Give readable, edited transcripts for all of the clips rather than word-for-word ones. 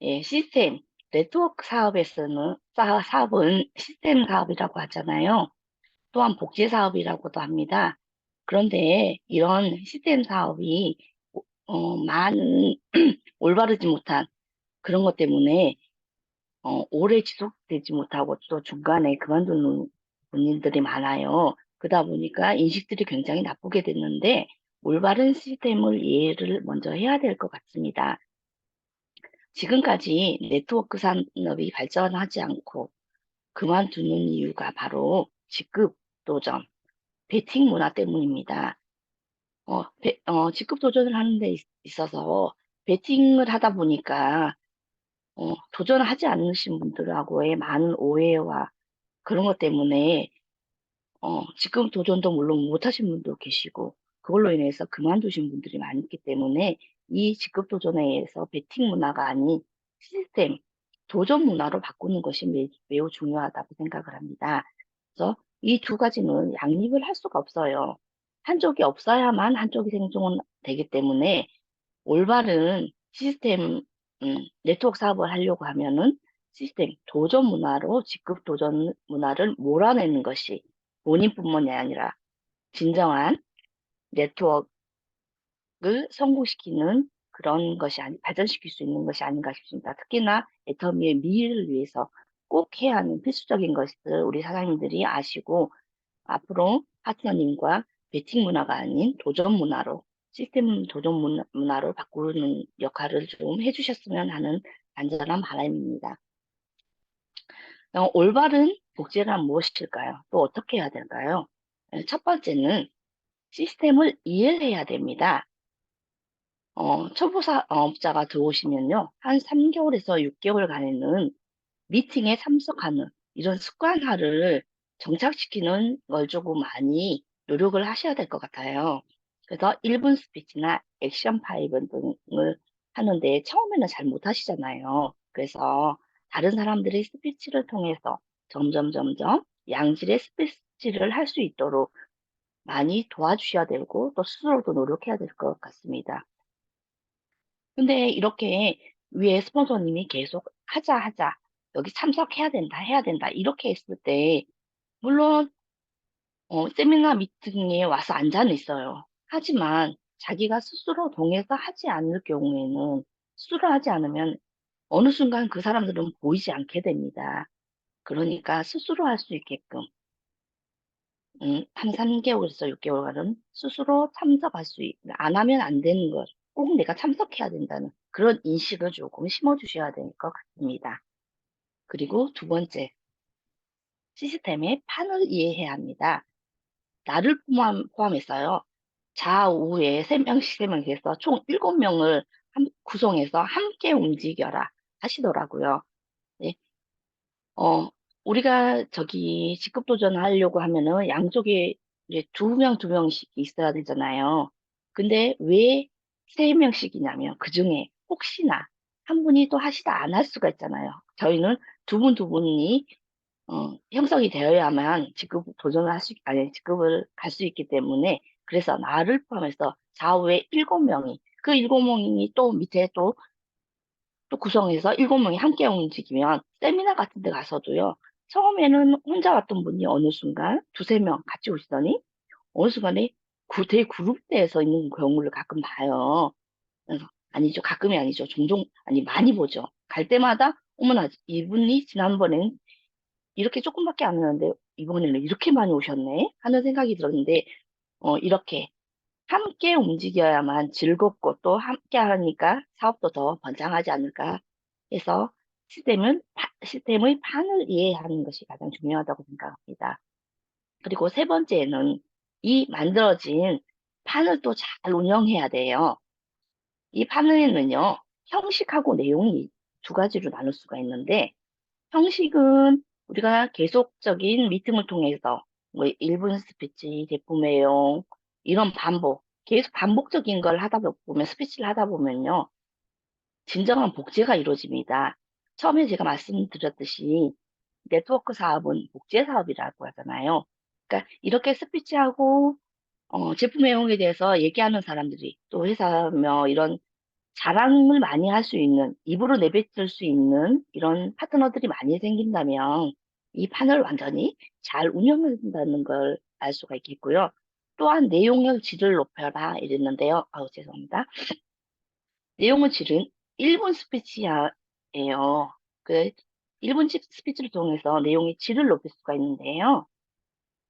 예, 시스템, 네트워크 사업에서는, 사업은 시스템 사업이라고 하잖아요. 또한 복제 사업이라고도 합니다. 그런데 이런 시스템 사업이, 많은 올바르지 못한 그런 것 때문에, 오래 지속되지 못하고 또 중간에 그만두는 본인들이 많아요. 그러다 보니까 인식들이 굉장히 나쁘게 됐는데, 올바른 시스템을 이해를 먼저 해야 될 것 같습니다. 지금까지 네트워크 산업이 발전하지 않고 그만두는 이유가 바로 직급 도전, 베팅 문화 때문입니다. 직급 도전을 하는 데 있어서 베팅을 하다 보니까 도전을 하지 않으신 분들하고의 많은 오해와 그런 것 때문에 직급 도전도 물론 못하신 분도 계시고 그걸로 인해서 그만두신 분들이 많기 때문에 이 직급 도전에 의해서 베팅 문화가 아닌 시스템, 도전 문화로 바꾸는 것이 매우 중요하다고 생각을 합니다. 그래서 이 두 가지는 양립을 할 수가 없어요. 한쪽이 없어야만 한쪽이 생존되기 때문에 올바른 시스템, 네트워크 사업을 하려고 하면은 시스템, 도전 문화로 직급 도전 문화를 몰아내는 것이 본인뿐만이 아니라 진정한 네트워크를 성공시키는 그런 것이 발전시킬 수 있는 것이 아닌가 싶습니다. 특히나 애터미의 미래를 위해서 꼭 해야 하는 필수적인 것을 우리 사장님들이 아시고 앞으로 파트너님과 베팅 문화가 아닌 도전 문화로 시스템 도전 문화로 바꾸는 역할을 좀 해주셨으면 하는 간절한 바람입니다. 올바른 복제란 무엇일까요? 또 어떻게 해야 될까요? 첫 번째는 시스템을 이해해야 됩니다. 초보 사업자가 들어오시면요, 한 3개월에서 6개월간에는 미팅에 참석하는 이런 습관화를 정착시키는 걸 조금 많이 노력을 하셔야 될 것 같아요. 그래서 1분 스피치나 액션 파이브 등을 하는데 처음에는 잘 못하시잖아요. 그래서 다른 사람들의 스피치를 통해서 점점 양질의 스피치를 할 수 있도록 많이 도와주셔야 되고 또 스스로도 노력해야 될 것 같습니다. 근데 이렇게 위에 스폰서님이 계속 하자. 여기 참석해야 된다, 해야 된다. 이렇게 했을 때, 물론, 세미나 미팅에 와서 앉아는 있어요. 하지만 자기가 스스로 동해서 하지 않을 경우에는, 스스로 하지 않으면 어느 순간 그 사람들은 보이지 않게 됩니다. 그러니까 스스로 할 수 있게끔, 한 3개월에서 6개월간은 스스로 참석할 안 하면 안 되는 것, 꼭 내가 참석해야 된다는 그런 인식을 조금 심어주셔야 될 것 같습니다. 그리고 두 번째, 시스템의 판을 이해해야 합니다. 나를 포함해서요, 좌우에 3명씩 3명씩 해서 총 7명을 구성해서 함께 움직여라 하시더라고요. 네, 어, 우리가 저기 직급 도전하려고 하면은 양쪽에 이제 2명 있어야 되잖아요. 근데 왜 3명씩이냐면 그 중에 혹시나 한 분이 또 하시다 안 할 수가 있잖아요. 저희는 두 분이 형성이 되어야만 직급을 갈 수 있기 때문에 그래서 나를 포함해서 좌우에 7명이 그 7명이 또 밑에 또 구성해서 7명이 함께 움직이면 세미나 같은 데 가서도요. 처음에는 혼자 왔던 분이 어느 순간 두세 명 같이 오시더니 어느 순간에 대그룹 내에서 있는 경우를 가끔 봐요. 그래서 아니죠. 가끔이 아니죠. 종종 아니 많이 보죠. 갈 때마다 어머나 이분이 지난번엔 이렇게 조금밖에 안 오는데 이번에는 이렇게 많이 오셨네 하는 생각이 들었는데 이렇게 함께 움직여야만 즐겁고 또 함께 하니까 사업도 더 번창하지 않을까 해서 시스템의 판을 이해하는 것이 가장 중요하다고 생각합니다. 그리고 세 번째는 이 만들어진 판을 또 잘 운영해야 돼요. 이 판에는요, 형식하고 내용이 두 가지로 나눌 수가 있는데, 형식은 우리가 계속적인 미팅을 통해서 뭐 1분 스피치, 제품 내용, 이런 계속 반복적인 걸 하다 보면, 스피치를 하다 보면요, 진정한 복제가 이루어집니다. 처음에 제가 말씀드렸듯이 네트워크 사업은 복제 사업이라고 하잖아요. 그러니까 이렇게 스피치하고 제품 내용에 대해서 얘기하는 사람들이 또 회사며 이런 자랑을 많이 할 수 있는, 입으로 내뱉을 수 있는 이런 파트너들이 많이 생긴다면 이 판을 완전히 잘 운영한다는 걸 알 수가 있겠고요. 또한 내용의 질을 높여라 이랬는데요. 아우, 죄송합니다. 내용의 질은 1분 스피치예요. 그 1분 스피치를 통해서 내용의 질을 높일 수가 있는데요.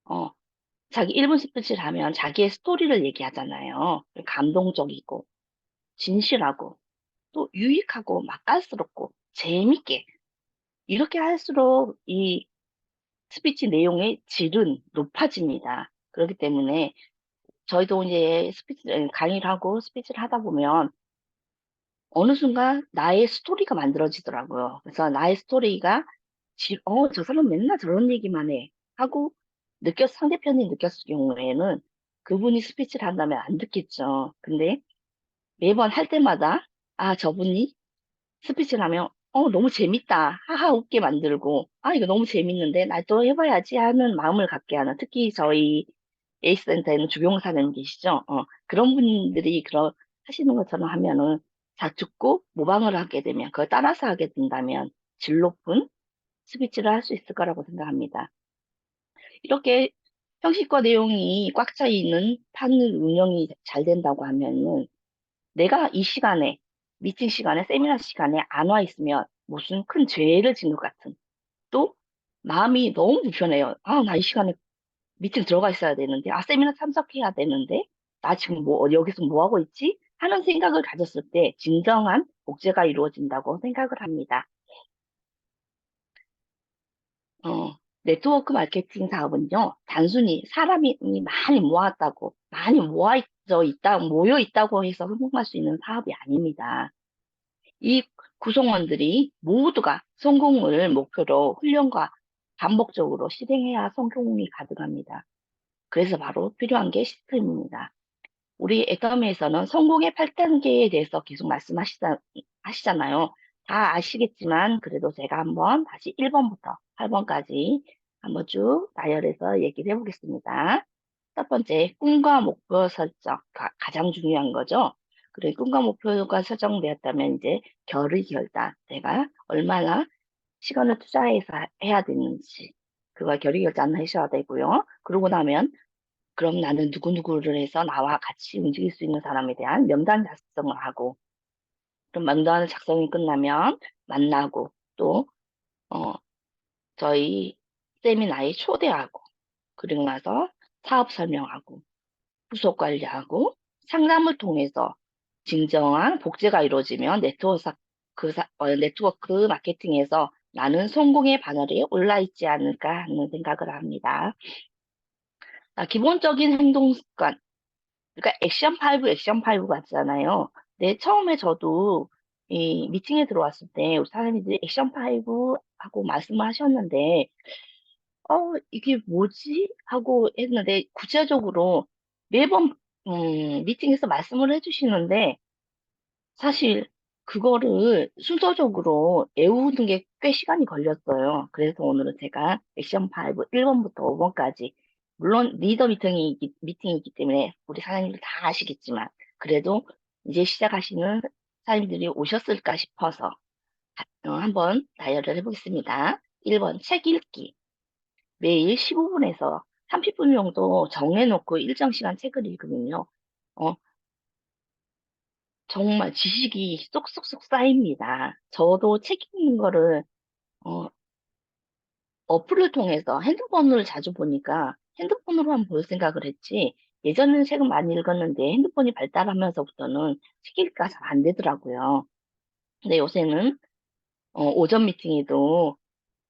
어, 자기 1분 스피치를 하면 자기의 스토리를 얘기하잖아요. 감동적이고 진실하고 또 유익하고 맛깔스럽고 재밌게 이렇게 할수록 이 스피치 내용의 질은 높아집니다. 그렇기 때문에 저희도 이제 스피치 강의를 하고 스피치를 하다 보면 어느 순간 나의 스토리가 만들어지더라고요. 그래서 나의 스토리가 저 사람 맨날 저런 얘기만 해 하고 상대편이 느꼈을 경우에는 그분이 스피치를 한다면 안 듣겠죠. 근데 매번 할 때마다 저분이 스피치를 하면 너무 재밌다. 하하 웃게 만들고 이거 너무 재밌는데 나 또 해봐야지 하는 마음을 갖게 하는 특히 저희 에이스센터에는 주교사님 계시죠? 그런 분들이 하시는 것처럼 하면은 듣고 모방을 하게 되면 그걸 따라서 하게 된다면 질 높은 스피치를 할 수 있을 거라고 생각합니다. 이렇게 형식과 내용이 꽉 차 있는 판을 운영이 잘 된다고 하면은 내가 이 시간에, 미팅 시간에, 세미나 시간에 안 와 있으면 무슨 큰 죄를 지은 것 같은, 또 마음이 너무 불편해요. 나 이 시간에 미팅 들어가 있어야 되는데, 세미나 참석해야 되는데, 나 지금 여기서 뭐 하고 있지? 하는 생각을 가졌을 때 진정한 복제가 이루어진다고 생각을 합니다. 어, 네트워크 마케팅 사업은요, 단순히 사람이 많이 모았다고, 많이 모여 있다고 해서 성공할 수 있는 사업이 아닙니다. 이 구성원들이 모두가 성공을 목표로 훈련과 반복적으로 실행해야 성공이 가능합니다. 그래서 바로 필요한 게 시스템입니다. 우리 애덤에서는 성공의 8단계에 대해서 계속 하시잖아요. 다 아시겠지만 그래도 제가 한번 다시 1번부터 8번까지 한번 쭉 나열해서 얘기를 해보겠습니다. 첫 번째, 꿈과 목표 설정. 가장 중요한 거죠. 그리고 꿈과 목표가 설정되었다면 이제 결의결단. 내가 얼마나 시간을 투자해서 해야 되는지. 그걸 결의결단을 하셔야 되고요. 그러고 나면 그럼 나는 누구누구를 해서 나와 같이 움직일 수 있는 사람에 대한 명단 작성을 하고, 그럼 명단 작성이 끝나면 만나고, 또, 어, 저희 세미나에 초대하고, 그리고 나서 사업 설명하고, 부서 관리하고, 상담을 통해서 진정한 복제가 이루어지면 네트워크 마케팅에서 나는 성공의 바늘에 올라 있지 않을까 하는 생각을 합니다. 기본적인 행동 습관. 그러니까 액션 5 같잖아요. 네, 처음에 저도 이 미팅에 들어왔을 때 우리 사장님들이 액션 5 하고 말씀을 하셨는데, 이게 뭐지? 하고 했는데, 구체적으로 매번, 미팅에서 말씀을 해주시는데, 사실 그거를 순서적으로 외우는 게 꽤 시간이 걸렸어요. 그래서 오늘은 제가 액션 5 1번부터 5번까지 물론 리더 미팅이기 때문에 우리 사장님들 다 아시겠지만 그래도 이제 시작하시는 사장님들이 오셨을까 싶어서 한번 나열을 해보겠습니다. 1번 책 읽기. 매일 15분에서 30분 정도 정해놓고 일정 시간 책을 읽으면요. 어, 정말 지식이 쏙쏙쏙 쌓입니다. 저도 책 읽는 거를 어, 어플을 통해서 핸드폰을 자주 보니까 핸드폰으로만 볼 생각을 했지 예전에는 책을 많이 읽었는데 핸드폰이 발달하면서부터는 책 읽기가 잘 안 되더라고요. 근데 요새는 오전 미팅에도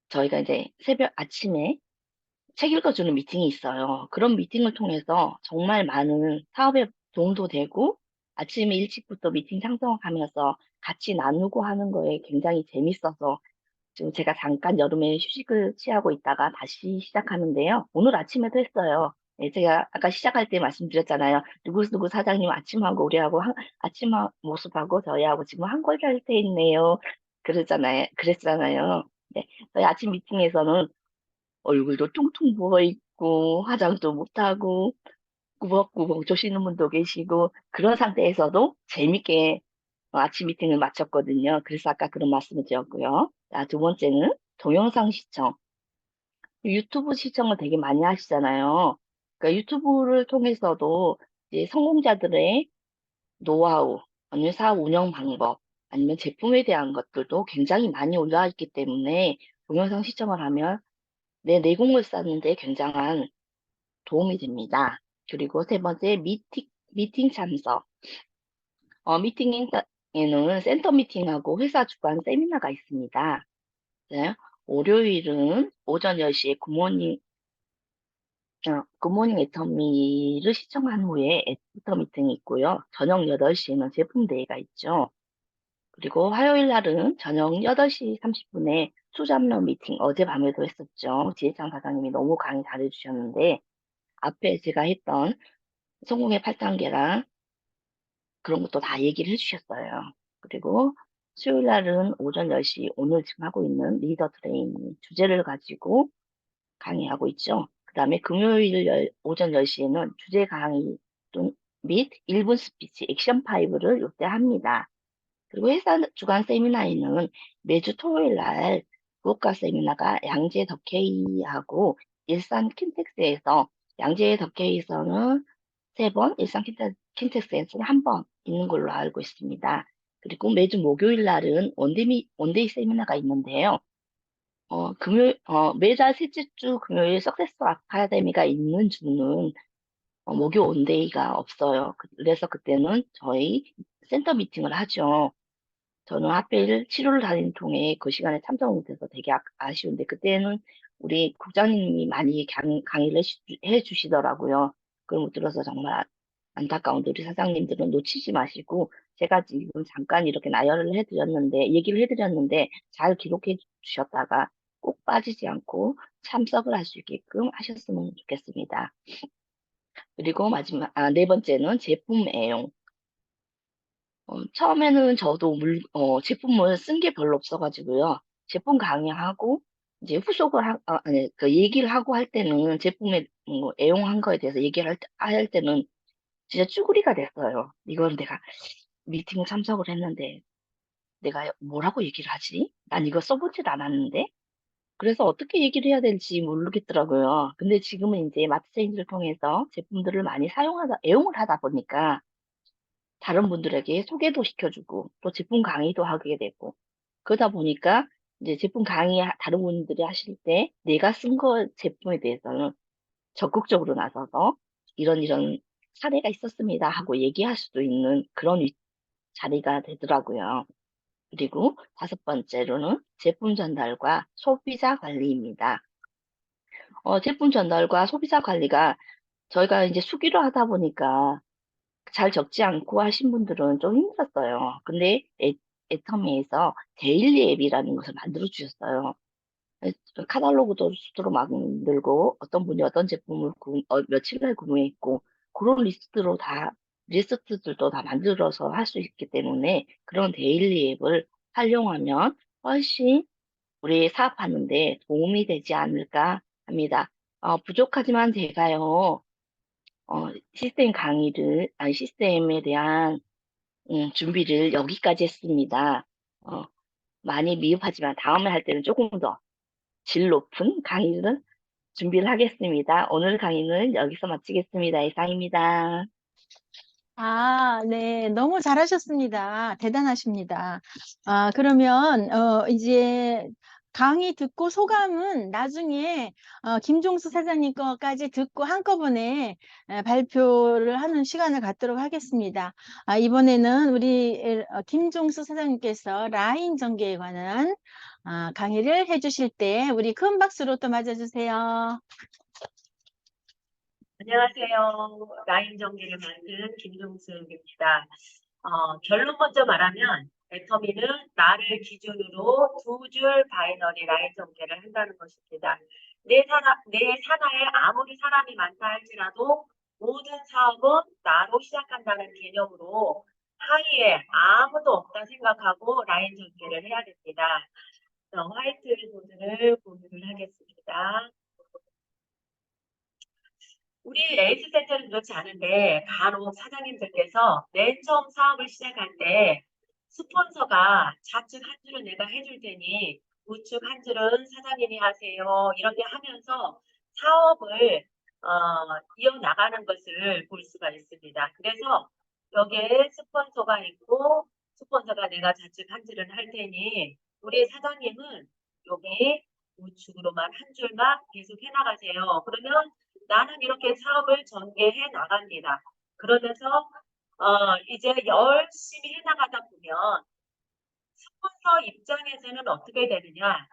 저희가 이제 새벽 아침에 책 읽어주는 미팅이 있어요. 그런 미팅을 통해서 정말 많은 사업에 도움도 되고 아침에 일찍부터 미팅 참석하면서 같이 나누고 하는 거에 굉장히 재밌어서 지금 제가 잠깐 여름에 휴식을 취하고 있다가 다시 시작하는데요. 오늘 아침에도 했어요. 예, 제가 아까 시작할 때 말씀드렸잖아요. 누구누구 사장님 아침하고 우리하고 아침 모습하고 저희하고 지금 한 거리 할 때 있네요. 그랬잖아요. 네, 저희 아침 미팅에서는 얼굴도 퉁퉁 부어있고, 화장도 못하고, 꾸벅꾸벅 조시는 분도 계시고, 그런 상태에서도 재밌게 아침 미팅을 마쳤거든요. 그래서 아까 그런 말씀을 드렸고요. 자, 두 번째는 동영상 시청. 유튜브 시청을 되게 많이 하시잖아요. 그러니까 유튜브를 통해서도 이제 성공자들의 노하우, 아니면 사업 운영 방법, 아니면 제품에 대한 것들도 굉장히 많이 올라와 있기 때문에 동영상 시청을 하면 내 내공을 쌓는 데 굉장한 도움이 됩니다. 그리고 세 번째, 미팅 참석. 미팅에는 센터 미팅하고 회사 주간 세미나가 있습니다. 네. 월요일은 오전 10시에 굿모닝 애터미를 시청한 후에 애프터 미팅이 있고요. 저녁 8시에는 제품 대회가 있죠. 그리고 화요일 날은 저녁 8시 30분에 수잡러 미팅, 어젯밤에도 했었죠. 지혜창 사장님이 너무 강의 잘해주셨는데, 앞에 제가 했던 성공의 8단계랑 그런 것도 다 얘기를 해주셨어요. 그리고 수요일 날은 오전 10시, 오늘 지금 하고 있는 리더 트레이닝 주제를 가지고 강의하고 있죠. 그 다음에 금요일 오전 10시에는 주제 강의 및 1분 스피치 액션 5를 요때 합니다. 그리고 회사 주간 세미나에는 매주 토요일 날 국가 세미나가 양재 덕케이하고 일산 킨텍스에서 양재 덕케이에서는 3번, 일산 킨텍스에서는 1번 있는 걸로 알고 있습니다. 그리고 매주 목요일 날은 원데이 세미나가 있는데요. 매달 셋째 주 금요일 석세스 아카데미가 있는 주는 목요 원데이가 없어요. 그래서 그때는 저희 센터 미팅을 하죠. 저는 하필 치료를 다니는 통에 그 시간에 참석 못해서 되게 아쉬운데 그때는 우리 국장님이 많이 강의를 해주시더라고요. 그걸 못 들어서 정말 안타까운데 우리 사장님들은 놓치지 마시고 제가 지금 잠깐 이렇게 나열을 해드렸는데 얘기를 해드렸는데 잘 기록해 주셨다가 꼭 빠지지 않고 참석을 할 수 있게끔 하셨으면 좋겠습니다. 그리고 네 번째는 제품 애용. 처음에는 저도 제품을 쓴 게 별로 없어가지고요. 제품 강의하고, 이제 아니, 그 얘기를 하고 할 때는 제품에 애용한 거에 대해서 얘기를 할 때는 진짜 쭈구리가 됐어요. 이걸 내가 미팅 참석을 했는데 내가 뭐라고 얘기를 하지? 난 이거 써보질 않았는데? 그래서 어떻게 얘기를 해야 될지 모르겠더라고요. 근데 지금은 이제 마트 체인지를 통해서 제품들을 많이 애용을 하다 보니까 다른 분들에게 소개도 시켜주고 또 제품 강의도 하게 되고 그러다 보니까 이제 제품 다른 분들이 하실 때 내가 쓴 거 제품에 대해서는 적극적으로 나서서 이런 사례가 있었습니다 하고 얘기할 수도 있는 그런 자리가 되더라고요. 그리고 다섯 번째로는 제품 전달과 소비자 관리입니다. 제품 전달과 소비자 관리가 저희가 이제 수기로 하다 보니까 잘 적지 않고 하신 분들은 좀 힘들었어요. 근데 애터미에서 데일리 앱이라는 것을 만들어 주셨어요. 카탈로그도 수두로 만들고 어떤 분이 어떤 제품을 며칠 날 구매했고 그런 리스트들도 다 만들어서 할 수 있기 때문에 그런 데일리 앱을 활용하면 훨씬 우리 사업하는데 도움이 되지 않을까 합니다. 부족하지만 제가요, 시스템에 대한 준비를 여기까지 했습니다. 어, 많이 미흡하지만 다음에 할 때는 조금 더 질 높은 강의를 준비를 하겠습니다. 오늘 강의는 여기서 마치겠습니다. 이상입니다. 아, 네. 너무 잘하셨습니다. 대단하십니다. 그러면, 이제 강의 듣고 소감은 나중에, 김종수 사장님 거까지 듣고 한꺼번에 발표를 하는 시간을 갖도록 하겠습니다. 이번에는 우리 김종수 사장님께서 라인 전개에 관한 강의를 해주실 때 우리 큰 박수로 또 맞아주세요. 안녕하세요. 라인 전기를 만든 김종수입니다. 결론 먼저 말하면 애터미는 나를 기준으로 두 줄 바이너리 라인 전개를 한다는 것입니다. 내 산하에 아무리 사람이 많다 할지라도 모든 사업은 나로 시작한다는 개념으로 하위에 아무도 없다 생각하고 라인 전개를 해야 됩니다. 화이트보드를 공유를 하겠습니다. 우리 에이스센터는 그렇지 않은데 간혹 사장님들께서 맨 처음 사업을 시작할 때 스폰서가 좌측 한 줄은 내가 해줄 테니 우측 한 줄은 사장님이 하세요. 이렇게 하면서 사업을 이어나가는 것을 볼 수가 있습니다. 그래서 여기에 스폰서가 있고 스폰서가 내가 좌측 한 줄은 할 테니 우리 사장님은 여기 우측으로만 한 줄만 계속 해나가세요. 그러면 나는 이렇게 사업을 전개해 나갑니다. 그러면서 이제 열심히 해나가다 보면 스폰서 입장에서는 어떻게 되느냐?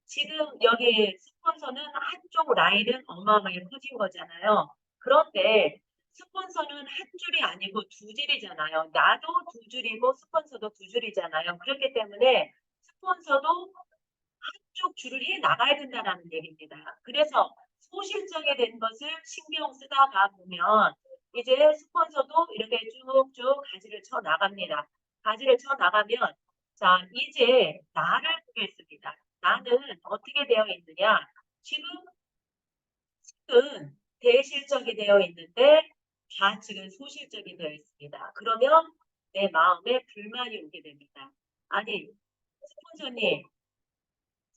지금 여기 스폰서는 한쪽 라인은 어마어마하게 커진 거잖아요. 그런데 스폰서는 한 줄이 아니고 두 줄이잖아요. 나도 두 줄이고 스폰서도 두 줄이잖아요. 그렇기 때문에 스폰서도 한쪽 줄을 해 나가야 된다는 얘기입니다. 그래서 소실적이 된 것을 신경 쓰다가 보면 이제 스폰서도 이렇게 쭉쭉 가지를 쳐 나갑니다. 가지를 쳐 나가면 자 이제 나를 보겠습니다. 나는 어떻게 되어 있느냐? 지금 대실적이 되어 있는데 좌측은 소실적이 되어 있습니다. 그러면 내 마음에 불만이 오게 됩니다. 아니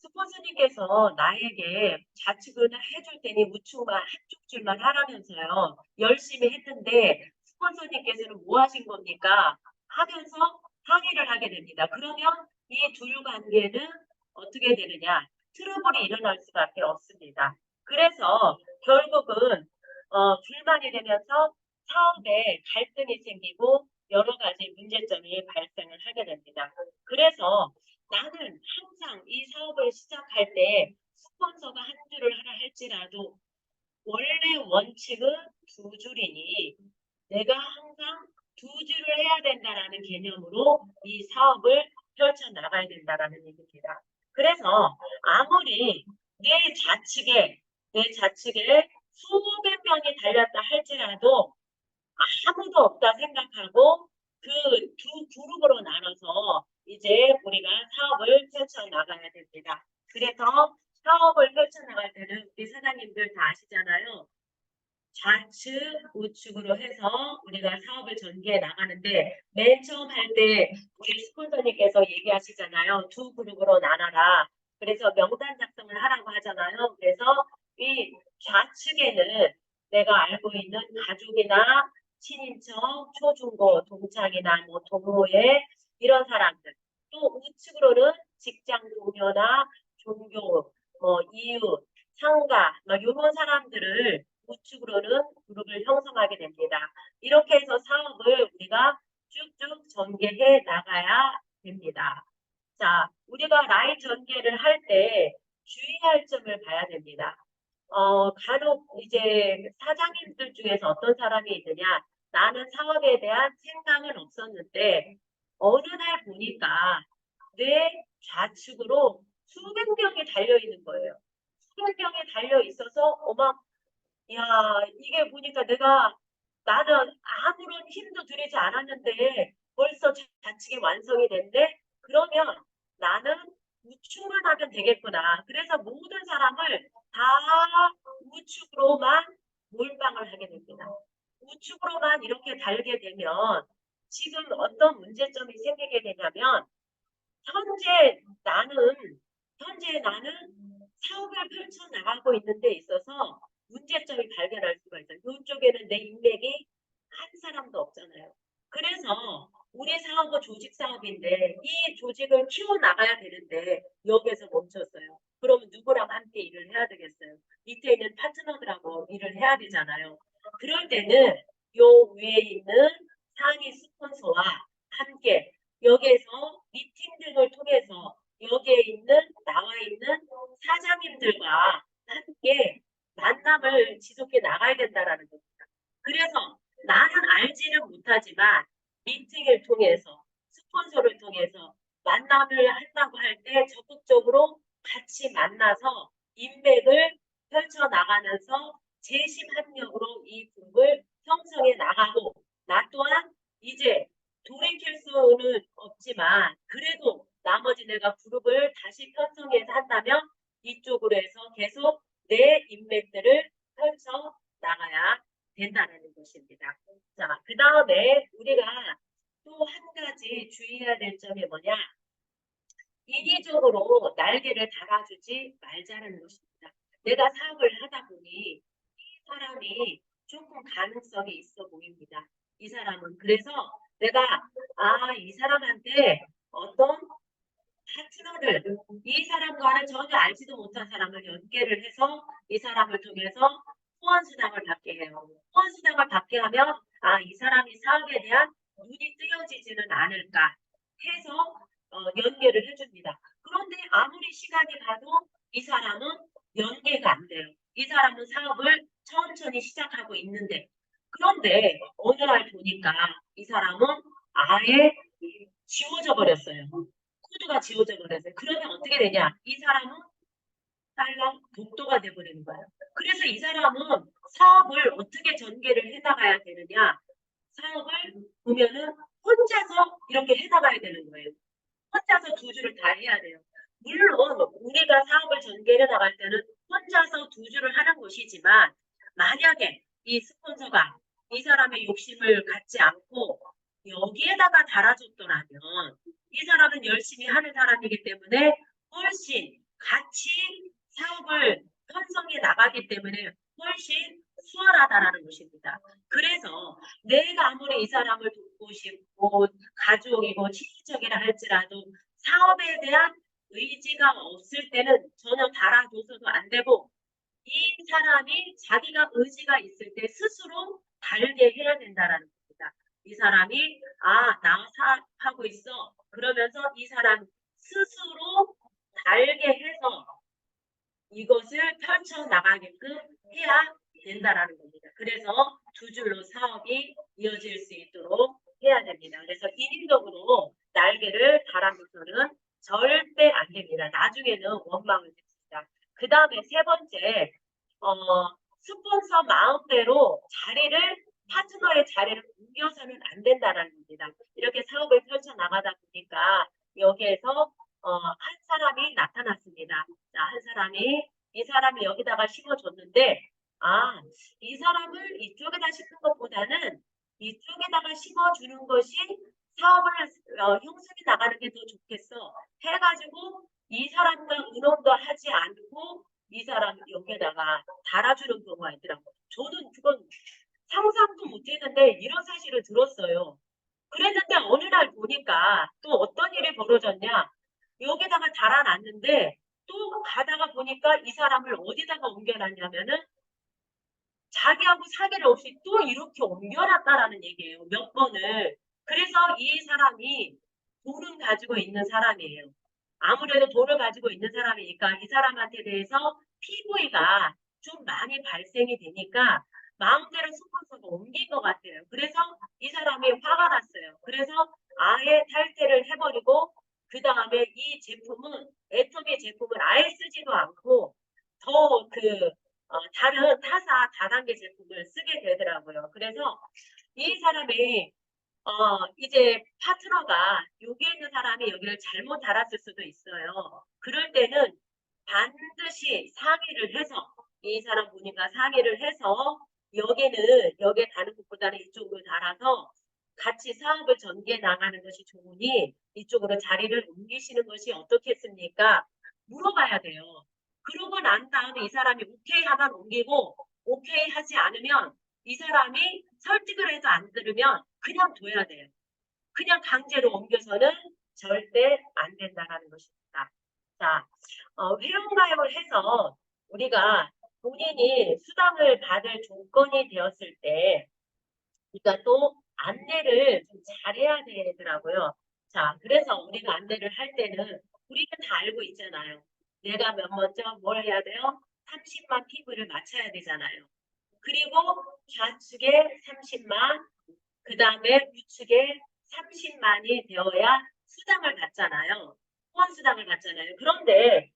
스폰서님께서 나에게 좌측을 해줄 테니 우측만 한쪽 줄만 하라면서요. 열심히 했는데 스폰서님께서는 뭐 하신 겁니까? 하면서 항의를 하게 됩니다. 그러면 이 둘 관계는 어떻게 되느냐? 트러블이 일어날 수밖에 없습니다. 그래서 결국은 불만이 되면서 사업에 갈등이 생기고 여러 가지 문제점이 발생을 하게 됩니다. 그래서 나는 항상 이 사업을 시작할 때 스폰서가 한 줄을 하라 할지라도 원래 원칙은 두 줄이니 내가 항상 두 줄을 해야 된다라는 개념으로 이 사업을 펼쳐 나가야 된다라는 얘기입니다. 그래서 아무리 내 좌측에 수백 명이 달렸다 할지라도 아무도 없다 생각하고 그 두 그룹으로 나눠서 이제 우리가 사업을 펼쳐 나가야 됩니다. 그래서 사업을 펼쳐 나갈 때는 우리 사장님들 다 아시잖아요. 좌측, 우측으로 해서 우리가 사업을 전개해 나가는데 맨 처음 할 때 우리 스폰서님께서 얘기하시잖아요. 두 그룹으로 나눠라. 그래서 명단 작성을 하라고 하잖아요. 그래서 이 좌측에는 내가 알고 있는 가족이나 친인척, 초중고, 동창이나 뭐 동호회 이런 사람들 또 우측으로는 직장 동료나 종교, 뭐 이웃, 상가 뭐 이런 사람들을 우측으로는 그룹을 형성하게 됩니다. 이렇게 해서 사업을 우리가 쭉쭉 전개해 나가야 됩니다. 자, 우리가 라인 전개를 할 때 주의할 점을 봐야 됩니다. 간혹 이제 사장님들 중에서 어떤 사람이 있느냐, 나는 사업에 대한 생각은 없었는데 어느 날 보니까 내 좌측으로 수백 명이 달려 있는 거예요. 수백 명이 달려 있어서 야, 이게 보니까 나는 아무런 힘도 들이지 않았는데 벌써 좌측이 완성이 됐네? 그러면 나는 우측만 하면 되겠구나. 그래서 모든 사람을 다 우측으로만 몰빵을 하게 됩니다. 우측으로만 이렇게 달게 되면 지금 어떤 문제점이 생기게 되냐면 현재 나는 현재 나는 사업을 펼쳐 나가고 있는 데 있어서 문제점이 발견할 수가 있어요. 이쪽에는 내 인맥이 한 사람도 없잖아요. 그래서 우리 사업은 조직 사업인데 이 조직을 키워 나가야 되는데 여기에서 멈췄어요. 그러면 누구랑 함께 일을 해야 되겠어요? 밑에 있는 파트너들하고 일을 해야 되잖아요. 그럴 때는 요 위에 있는 상위 스폰서와 함께 여기에서 미팅 등을 통해서 여기에 있는 나와 있는 사장님들과 함께 만남을 지속해 나가야 된다라는 겁니다. 그래서 나는 알지는 못하지만 미팅을 통해서 스폰서를 통해서 만남을 한다고 할 때 적극적으로 같이 만나서 인맥을 펼쳐 나가면서 재심 합력으로 이 그룹을 형성해 나가고 나 또한 이제 돌이킬 수는 없지만 그래도 나머지 내가 그룹을 다시 편성해서 한다면 이쪽으로 해서 계속 내 인맥들을 펼쳐 나가야 된다는 것입니다. 자, 그 다음에 우리가 또 한 가지 주의해야 될 점이 뭐냐? 인위적으로 날개를 달아주지 말자는 것입니다. 내가 사업을 하다 보니 이 사람이 조금 가능성이 있어 보입니다. 이 사람은 그래서 내가 이 사람한테 어떤 파트너를 이 사람과는 전혀 알지도 못한 사람을 연계를 해서 이 사람을 통해서 후원 수당을 받게 해요. 후원 수당을 받게 하면 이 사람이 사업에 대한 눈이 뜨여지지는 않을까 해서 연계를 해줍니다. 그런데 아무리 시간이 가도 이 사람은 연계가 안 돼요. 이 사람은 사업을 천천히 시작하고 있는데 그런데 어느 날 보니까 이 사람은 아예 지워져 버렸어요. 코드가 지워져 버렸어요. 그러면 어떻게 되냐? 이 사람은 딸랑 독도가 돼버리는 거예요. 그래서 이 사람은 사업을 어떻게 전개를 해나가야 되느냐? 사업을 보면은 혼자서 이렇게 해나가야 되는 거예요. 혼자서 두 줄을 다 해야 돼요. 물론 우리가 사업을 전개해 나갈 때는 혼자서 두 줄을 하는 것이지만 만약에 이 스폰서가 이 사람의 욕심을 갖지 않고 여기에다가 달아줬더라면 이 사람은 열심히 하는 사람이기 때문에 훨씬 같이 사업을 편성해 나가기 때문에 훨씬 수월하다라는 것입니다. 그래서 내가 아무리 이 사람을 돕고 싶고 가족이고 친인척이라 할지라도 사업에 대한 의지가 없을 때는 전혀 달아줘서도 안 되고 이 사람이 자기가 의지가 있을 때 스스로 달게 해야 된다라는 겁니다. 이 사람이 나 사업하고 있어 그러면서 이 사람 스스로 달게 해서 이것을 펼쳐나가게끔 해야 된다라는 겁니다. 그래서 두 줄로 사업이 이어질 수 있도록 해야 됩니다. 그래서 인위적으로 날개를 달아서는 절대 안 됩니다. 나중에는 원망을 듣습니다. 그 다음에 세 번째, 스폰서 마음대로 파트너의 자리를 옮겨서는 안 된다는 겁니다. 이렇게 사업을 펼쳐나가다 보니까 여기에서 한 사람이 나타났습니다. 자, 한 사람이 이 사람이 여기다가 심어줬는데 이 사람을 이쪽에다 심는 것보다는 이쪽에다가 심어주는 것이 사업을 형성해 나가는 게 더 좋겠어 해가지고 이 사람과 의논도 하지 않고 이 사람 여기에다가 달아주는 경우가 있더라고요. 저는 그건 상상도 못했는데 이런 사실을 들었어요. 그랬는데 어느 날 보니까 또 어떤 일이 벌어졌냐? 여기다가 달아놨는데 또 가다가 보니까 이 사람을 어디다가 옮겨놨냐면은 자기하고 상의를 없이 또 이렇게 옮겨놨다라는 얘기예요. 몇 번을. 그래서 이 사람이 돈은 가지고 있는 사람이에요. 아무래도 돈을 가지고 있는 사람이니까 이 사람한테 대해서 피고가 좀 많이 발생이 되니까 마음대로 스폰서가 옮긴 것 같아요. 그래서 이 사람이 화가 났어요. 그래서 아예 탈퇴를 해버리고 그 다음에 이 제품은 애터미 제품을 아예 쓰지도 않고 더그 다른 타사 다단계 제품을 쓰게 되더라고요. 그래서 이 사람이 이제 파트너가 여기에 있는 사람이 여기를 잘못 달았을 수도 있어요. 그럴 때는 반드시 상의를 해서 이 사람 보니까 상의를 해서 여기에 다는 것보다는 이쪽으로 달아서 같이 사업을 전개해 나가는 것이 좋으니 이쪽으로 자리를 옮기시는 것이 어떻겠습니까? 물어봐야 돼요. 그러고 난 다음에 이 사람이 오케이 하면 옮기고 오케이 하지 않으면 이 사람이 설득을 해도 안 들으면 그냥 둬야 돼요. 그냥 강제로 옮겨서는 절대 안 된다는 것입니다. 자, 회원가입을 해서 우리가 본인이 수당을 받을 조건이 되었을 때 우리가 또 안내를 좀 잘해야 되더라고요. 자, 그래서 우리가 안내를 할 때는 우리는 다 알고 있잖아요. 내가 먼저 뭘 해야 돼요? 30만 PV를 맞춰야 되잖아요. 그리고 좌측에 30만, 그 다음에 우측에 30만이 되어야 수당을 받잖아요. 후원 수당을 받잖아요. 그런데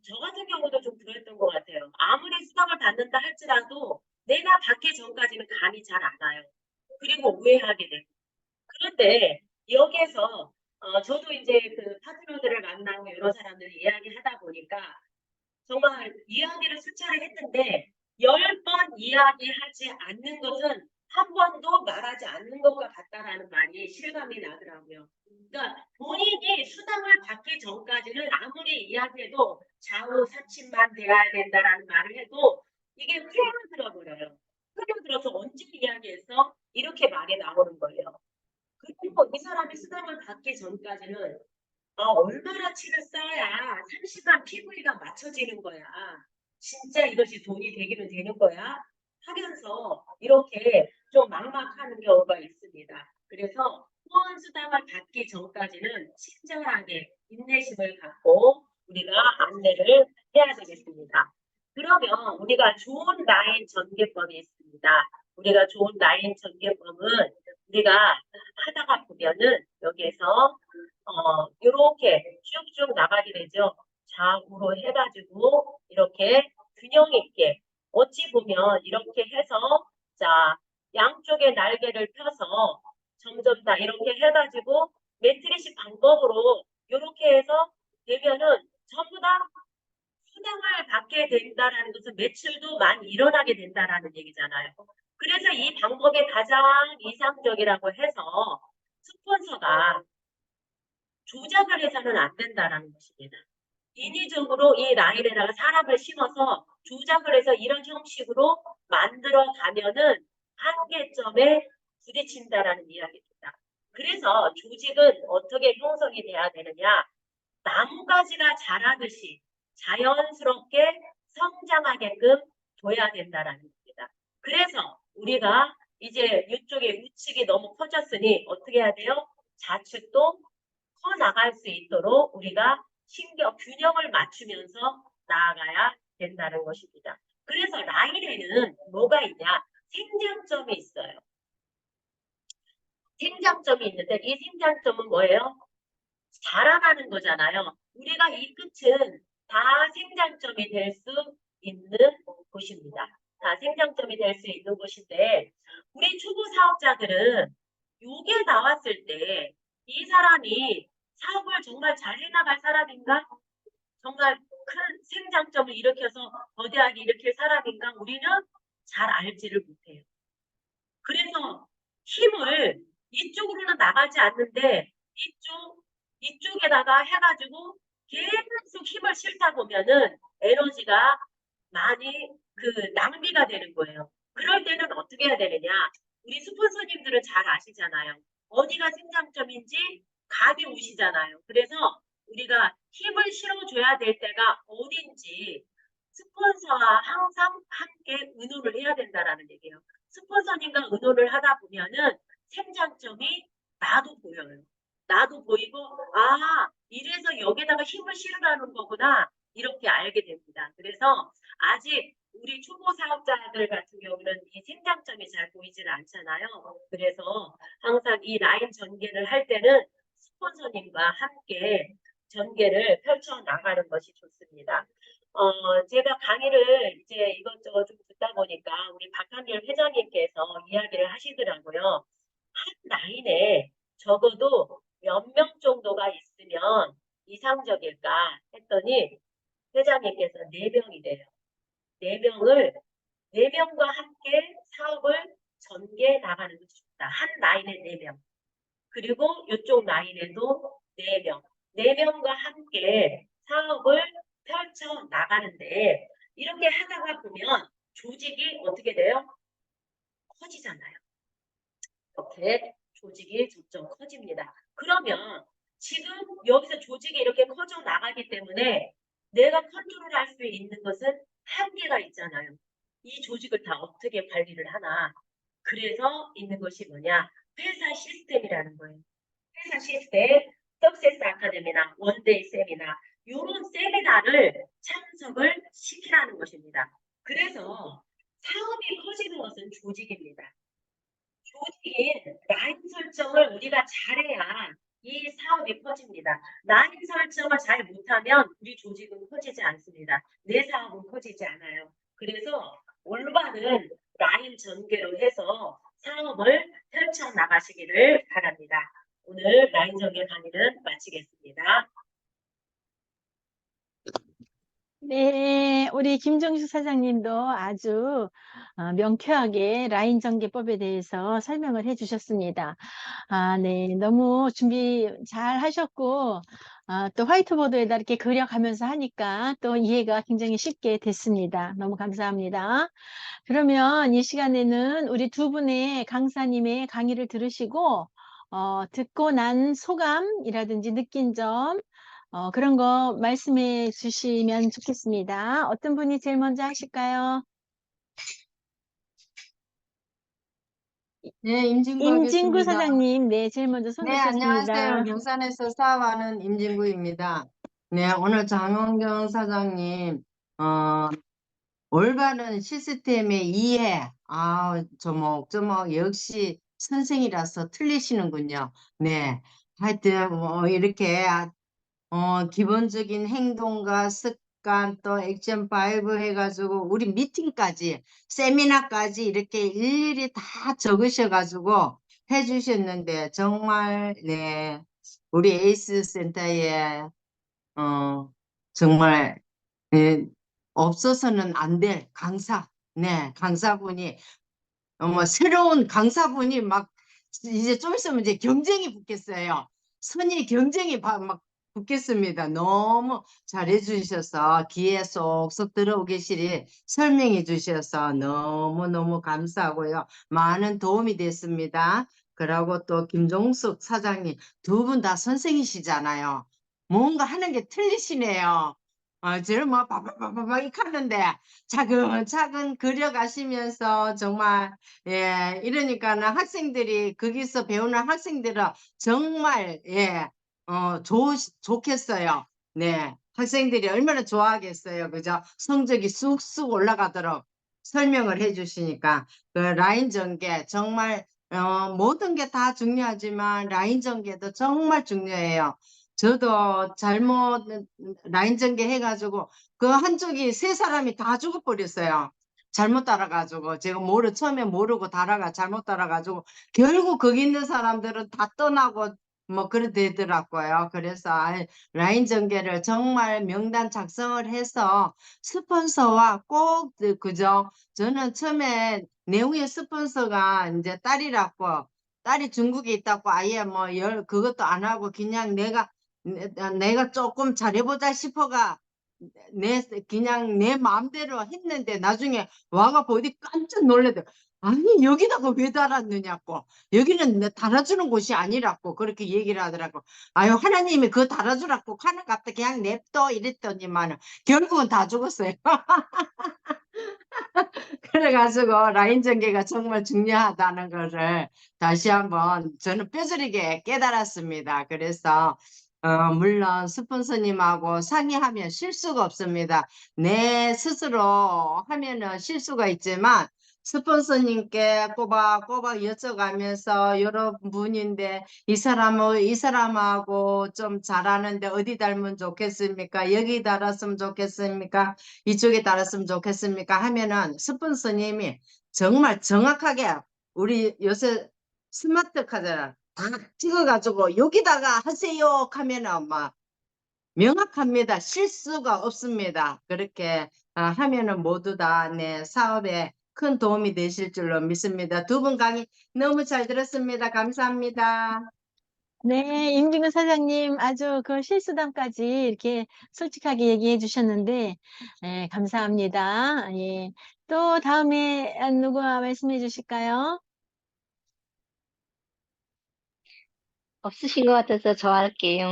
저 같은 경우도 좀 그랬던 것 같아요. 아무리 수당을 받는다 할지라도 내가 받기 전까지는 감이 잘 안 와요. 그리고 오해하게 되고. 그런데 여기에서 저도 이제 그 파트너들을 만나고 여러 사람들 이야기하다 보니까 정말 이야기를 수차례 했는데 10번 이야기하지 않는 것은 한 번도 말하지 않는 것과 같다라는 말이 실감이 나더라고요. 그러니까 본인이 수당을 받기 전까지는 아무리 이야기해도 좌우 사칭만 돼야 된다라는 말을 해도 이게 흘러들어 버려요. 흘러들어서 언제 이야기해서 이렇게 말이 나오는 거예요. 그리고 이 사람이 수당을 받기 전까지는 얼마나 치를 써야 30만 PV가 맞춰지는 거야. 진짜 이것이 돈이 되기는 되는 거야. 하면서 이렇게 좀 막막하는 경우가 있습니다. 그래서 후원 수당을 받기 전까지는 친절하게 인내심을 갖고 우리가 안내를 해야 되겠습니다. 그러면 우리가 좋은 라인 전개법이 있습니다. 우리가 좋은 라인 전개법은 우리가 하다가 보면은 여기에서 이렇게 쭉쭉 나가게 되죠. 좌우로 해가지고 이렇게 균형 있게 어찌 보면 이렇게 해서 자 양쪽의 날개를 펴서 점점 다 이렇게 해가지고 매트리식 방법으로 이렇게 해서 되면은 전부 다 수당을 받게 된다라는 것은 매출도 많이 일어나게 된다라는 얘기잖아요. 그래서 이 방법이 가장 이상적이라고 해서 스폰서가 조작을 해서는 안 된다라는 것입니다. 인위적으로 이 라인에다가 사람을 심어서 조작을 해서 이런 형식으로 만들어 가면은 한계점에 부딪힌다라는 이야기입니다. 그래서 조직은 어떻게 형성이 돼야 되느냐? 나무가지가 자라듯이 자연스럽게 성장하게끔 둬야 된다라는 겁니다. 그래서 우리가 이제 이쪽에 우측이 너무 커졌으니 어떻게 해야 돼요? 좌측도 커 나갈 수 있도록 우리가 균형을 맞추면서 나아가야 된다는 것입니다. 그래서 라인에는 뭐가 있냐? 생장점이 있어요. 생장점이 있는데 이 생장점은 뭐예요? 자라나는 거잖아요. 우리가 이 끝은 다 생장점이 될 수 있는 곳입니다. 다 생장점이 될 수 있는 곳인데 우리 초보 사업자들은 요게 나왔을 때 이 사람이 사업을 정말 잘 해나갈 사람인가? 정말 큰 생장점을 일으켜서 거대하게 일으킬 사람인가? 우리는 잘 알지를 못해요. 그래서 힘을 이쪽으로는 나가지 않는데 이쪽에다가 해가지고 계속 힘을 실다 보면은 에너지가 많이 낭비가 되는 거예요. 그럴 때는 어떻게 해야 되느냐? 우리 스폰서님들은 잘 아시잖아요. 어디가 생장점인지 감이 오시잖아요. 그래서 우리가 힘을 실어줘야 될 때가 어딘지 스폰서와 항상 함께 의논을 해야 된다라는 얘기예요. 스폰서님과 의논을 하다 보면은 생장점이 나도 보여요. 나도 보이고 이래서 여기다가 힘을 실으라는 거구나 이렇게 알게 됩니다. 그래서 아직 우리 초보 사업자들 같은 경우는 이 생장점이 잘 보이질 않잖아요. 그래서 항상 이 라인 전개를 할 때는 스폰서님과 함께 전개를 펼쳐 나가는 것이 좋습니다. 제가 강의를 이제 이것저것 좀 듣다 보니까 우리 박한길 회장님께서 이야기를 하시더라고요. 한 라인에 적어도 몇 명 정도가 있으면 이상적일까 했더니 회장님께서 4명이래요. 4명을 4명과 함께 사업을 전개 나가는 것이 좋다. 한 라인에 4명. 그리고 이쪽 라인에도 4명. 4명과 함께 사업을 펼쳐 나가는데 이렇게 하다가 보면 조직이 어떻게 돼요? 커지잖아요. 이렇게 조직이 점점 커집니다. 그러면 지금 여기서 조직이 이렇게 커져 나가기 때문에 내가 컨트롤할 수 있는 것은 한계가 있잖아요. 이 조직을 다 어떻게 관리를 하나. 그래서 있는 것이 뭐냐? 회사 시스템이라는 거예요. 회사 시스템, 석세스 아카데미나 원데이 세미나 이런 세미나를 참석을 시키라는 것입니다. 그래서 사업이 커지는 것은 조직입니다. 조직인 라인 설정을 우리가 잘해야 이 사업이 커집니다. 라인 설정을 잘 못하면 우리 조직은 커지지 않습니다. 내 사업은 커지지 않아요. 그래서 올바른 라인 전개로 해서 사업을 펼쳐 나가시기를 바랍니다. 오늘 라인 전개 강의는 마치겠습니다. 네, 우리 김정수 사장님도 아주 명쾌하게 라인 전개법에 대해서 설명을 해 주셨습니다. 네. 너무 준비 잘 하셨고, 또 화이트보드에다 이렇게 그려가면서 하니까 또 이해가 굉장히 쉽게 됐습니다. 너무 감사합니다. 그러면 이 시간에는 우리 두 분의 강사님의 강의를 들으시고, 듣고 난 소감이라든지 느낀 점, 그런 거 말씀해 주시면 좋겠습니다. 어떤 분이 제일 먼저 하실까요? 네, 임진구 임진구 하겠습니다. 사장님, 네, 제일 먼저 손 네, 안녕하세요. 드셨습니다. 경산에서 사업하는 임진구입니다. 네, 오늘 장원경 사장님, 올바른 시스템의 이해, 조목조목 역시 선생이라서 틀리시는군요. 네, 하여튼, 이렇게 기본적인 행동과 습관 또 액션 5 해가지고 우리 미팅까지 세미나까지 이렇게 일일이 다 적으셔가지고 해주셨는데 정말 네 우리 에이스 센터에 정말 예, 없어서는 안 될 강사 네 강사분이 새로운 강사분이 막 이제 좀 있으면 이제 경쟁이 붙겠어요. 선의 경쟁이 막 붙겠습니다. 너무 잘해 주셔서 귀에 쏙쏙 들어오게 시리 설명해 주셔서 너무너무 감사하고요. 많은 도움이 됐습니다. 그리고 또 김종숙 사장님 두 분 다 선생이시잖아요. 뭔가 하는 게 틀리시네요. 저를 뭐 바바바바박 이렇게 하는데 차근차근 그려가시면서 정말 이러니까는 학생들이 거기서 배우는 학생들은 정말 좋겠어요. 네, 학생들이 얼마나 좋아하겠어요. 그죠? 성적이 쑥쑥 올라가도록 설명을 해주시니까 그 라인 전개 정말 모든 게 다 중요하지만 라인 전개도 정말 중요해요. 저도 잘못 라인 전개 해가지고 그 한쪽이 세 사람이 다 죽어버렸어요. 잘못 따라가지고 제가 처음에 모르고 따라가 잘못 따라가지고 결국 거기 있는 사람들은 다 떠나고 뭐 그래 되더라고요. 그래서 라인 전개를 정말 명단 작성을 해서 스폰서와 꼭 그죠? 저는 처음에 내후에 스폰서가 이제 딸이 중국에 있다고 아예 그것도 안 하고 그냥 내가 조금 잘해보자 싶어가 그냥 내 마음대로 했는데 나중에 와가 보니 깜짝 놀래더 아니 여기다가 왜 달았느냐고 여기는 달아주는 곳이 아니라고 그렇게 얘기를 하더라고. 아유 하나님이 그거 달아주라고 하나 갖다 그냥 냅둬 이랬더니만 결국은 다 죽었어요. 그래가지고 라인 전개가 정말 중요하다는 거를 다시 한번 저는 뼈저리게 깨달았습니다. 그래서 물론 스폰서님하고 상의하면 실수가 없습니다. 내 스스로 하면은 실수가 있지만 스폰서님께 꼬박꼬박 여쭤가면서 여러분인데 이 사람하고 좀 잘하는데 어디 닮으면 좋겠습니까? 여기 달았으면 좋겠습니까? 이쪽에 달았으면 좋겠습니까? 하면은 스폰서님이 정말 정확하게 우리 요새 스마트 카드라 다 찍어가지고 여기다가 하세요 하면은 막 명확합니다. 실수가 없습니다. 그렇게 하면은 모두 다 내 사업에 큰 도움이 되실 줄로 믿습니다. 두 분 강의 너무 잘 들었습니다. 감사합니다. 네, 임진근 사장님 아주 그 실수담까지 이렇게 솔직하게 얘기해 주셨는데, 감사합니다. 예. 또 다음에 누가 말씀해 주실까요? 없으신 것 같아서 저 할게요.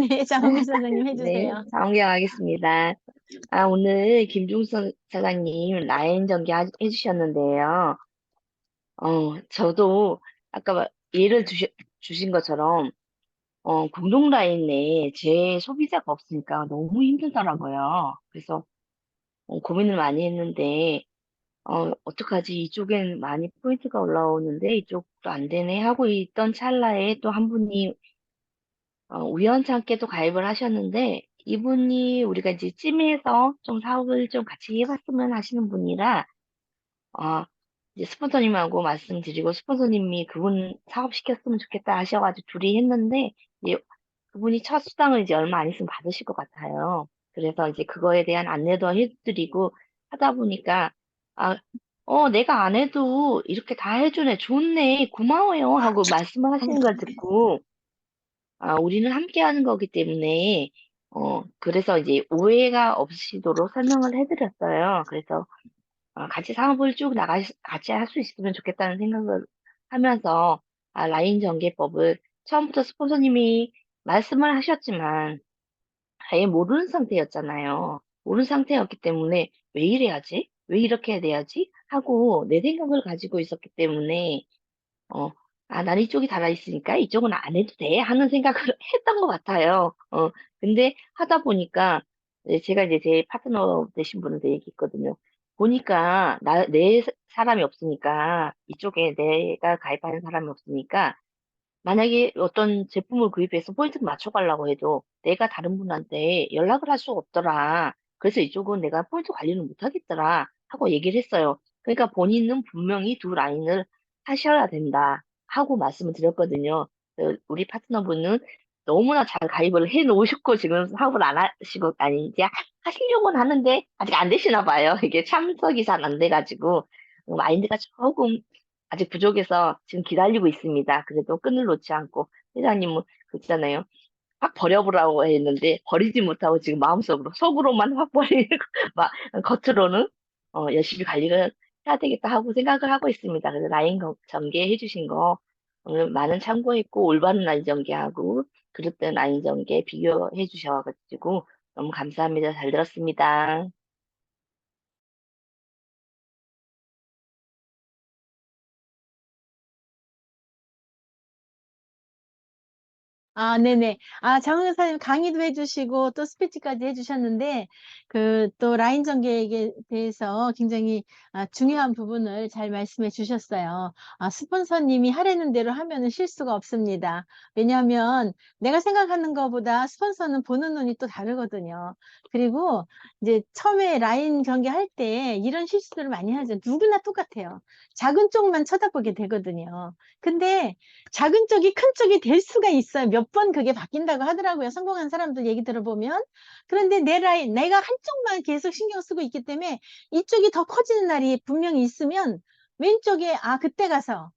네, 장은미 사장님 네, 해주세요. 장원경하겠습니다. 오늘 김종선 사장님 라인 전개 해주셨는데요. 저도 아까 예를 주신 것처럼, 공동 라인에 제 소비자가 없으니까 너무 힘들더라고요. 그래서 고민을 많이 했는데, 어떡하지? 이쪽엔 많이 포인트가 올라오는데 이쪽도 안 되네 하고 있던 찰나에 또 한 분이 우연찮게 또 가입을 하셨는데, 이분이 우리가 이제 찜해서 좀 사업을 좀 같이 해봤으면 하시는 분이라, 어, 이제 스폰서님하고 말씀드리고 스폰서님이 그분 사업시켰으면 좋겠다 하셔가지고 둘이 했는데, 이제 그분이 첫 수당을 이제 얼마 안 있으면 받으실 것 같아요. 그래서 이제 그거에 대한 안내도 해드리고 하다 보니까, 아, 내가 안 해도 이렇게 다 해주네. 좋네. 고마워요. 하고 말씀을 하시는 걸 듣고, 우리는 함께 하는 거기 때문에, 그래서 이제 오해가 없이도록 설명을 해드렸어요. 그래서, 같이 사업을 쭉 같이 할 수 있으면 좋겠다는 생각을 하면서, 라인 전개법을 처음부터 스폰서님이 말씀을 하셨지만, 아예 모르는 상태였잖아요. 모르는 상태였기 때문에 '왜 이래야지? 왜 이렇게 돼야지?' 하고 내 생각을 가지고 있었기 때문에 어 '난 이쪽이 닳아 있으니까 이쪽은 안 해도 돼.' 하는 생각을 했던 것 같아요. 근데 하다 보니까 이제 제가 이제 제 파트너 되신 분한테 얘기했거든요. 보니까 내 사람이 없으니까 이쪽에 내가 가입하는 사람이 없으니까 만약에 어떤 제품을 구입해서 포인트를 맞춰 가려고 해도 내가 다른 분한테 연락을 할 수가 없더라. 그래서 이쪽은 내가 포인트 관리를 못 하겠더라 하고 얘기를 했어요. 그러니까 본인은 분명히 두 라인을 하셔야 된다 하고 말씀을 드렸거든요. 우리 파트너분은 너무나 잘 가입을 해 놓으셨고 지금 사업을 안 하시고 아니 이제 하시려고는 하는데 아직 안 되시나 봐요. 이게 참석이 잘 안 돼 가지고 마인드가 조금 아직 부족해서 지금 기다리고 있습니다. 그래도 끈을 놓지 않고 회장님은 그 있잖아요. 확 버려보라고 했는데 버리지 못하고 지금 마음속으로 속으로만 확 버리고 막 겉으로는 열심히 관리를 해야 되겠다 하고 생각을 하고 있습니다. 그래서 라인 전개해 주신 거 오늘 많은 참고했고 올바른 라인 전개하고 그릇된 라인 전개 비교해 주셔 가지고 너무 감사합니다. 잘 들었습니다. 네네. 장 의사님 강의도 해주시고 또 스피치까지 해주셨는데 그 또 라인 전개에 대해서 굉장히 중요한 부분을 잘 말씀해 주셨어요. 스폰서님이 하라는 대로 하면은 실수가 없습니다. 왜냐하면 내가 생각하는 것보다 스폰서는 보는 눈이 또 다르거든요. 그리고 이제 처음에 라인 전개할 때 이런 실수들을 많이 하죠. 누구나 똑같아요. 작은 쪽만 쳐다보게 되거든요. 근데 작은 쪽이 큰 쪽이 될 수가 있어요. 몇 번 그게 바뀐다고 하더라고요. 성공한 사람들 얘기 들어보면. 그런데 내 라인, 내가 한쪽만 계속 신경 쓰고 있기 때문에 이쪽이 더 커지는 날이 분명히 있으면 왼쪽에, 그때 가서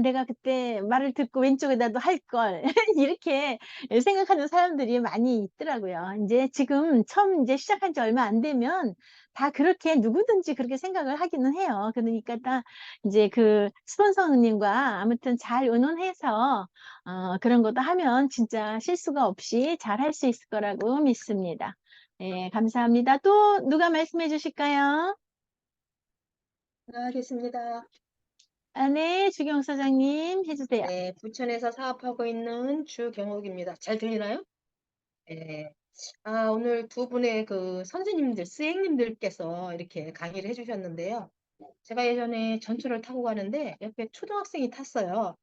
내가 그때 말을 듣고 왼쪽에다도 할 걸. 이렇게 생각하는 사람들이 많이 있더라고요. 이제 지금 처음 이제 시작한 지 얼마 안 되면 다 그렇게 누구든지 그렇게 생각을 하기는 해요. 그러니까 딱 이제 그 스폰서님과 아무튼 잘 의논해서 그런 것도 하면 진짜 실수가 없이 잘 할 수 있을 거라고 믿습니다. 예, 감사합니다. 또 누가 말씀해 주실까요? 하겠습니다. 네, 주경 사장님 해주세요. 네, 부천에서 사업하고 있는 주경옥입니다. 잘 들리나요? 네. 오늘 두 분의 그 선생님들, 스승님들께서 이렇게 강의를 해주셨는데요. 제가 예전에 전철을 타고 가는데 옆에 초등학생이 탔어요.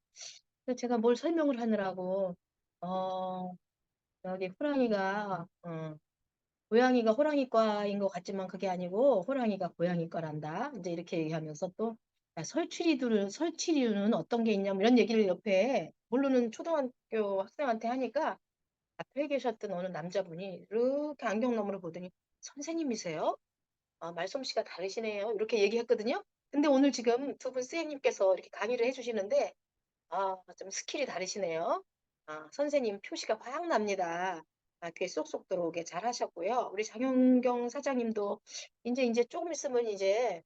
그래서 제가 뭘 설명을 하느라고, 어, 여기 고양이가 호랑이과인 것 같지만 그게 아니고 호랑이가 고양이과란다. 이제 이렇게 얘기하면서 또 야, 설치류는 어떤 게 있냐 뭐 이런 얘기를 옆에 모르는 초등학교 학생한테 하니까 앞에 계셨던 어느 남자분이 이렇게 안경 너머로 보더니 선생님이세요? 말솜씨가 다르시네요. 이렇게 얘기했거든요. 근데 오늘 지금 두 분 선생님께서 이렇게 강의를 해주시는데 좀 스킬이 다르시네요. 선생님 표시가 확 납니다. 귀에 쏙쏙 들어오게 잘 하셨고요. 우리 장윤경 사장님도 이제 조금 있으면 이제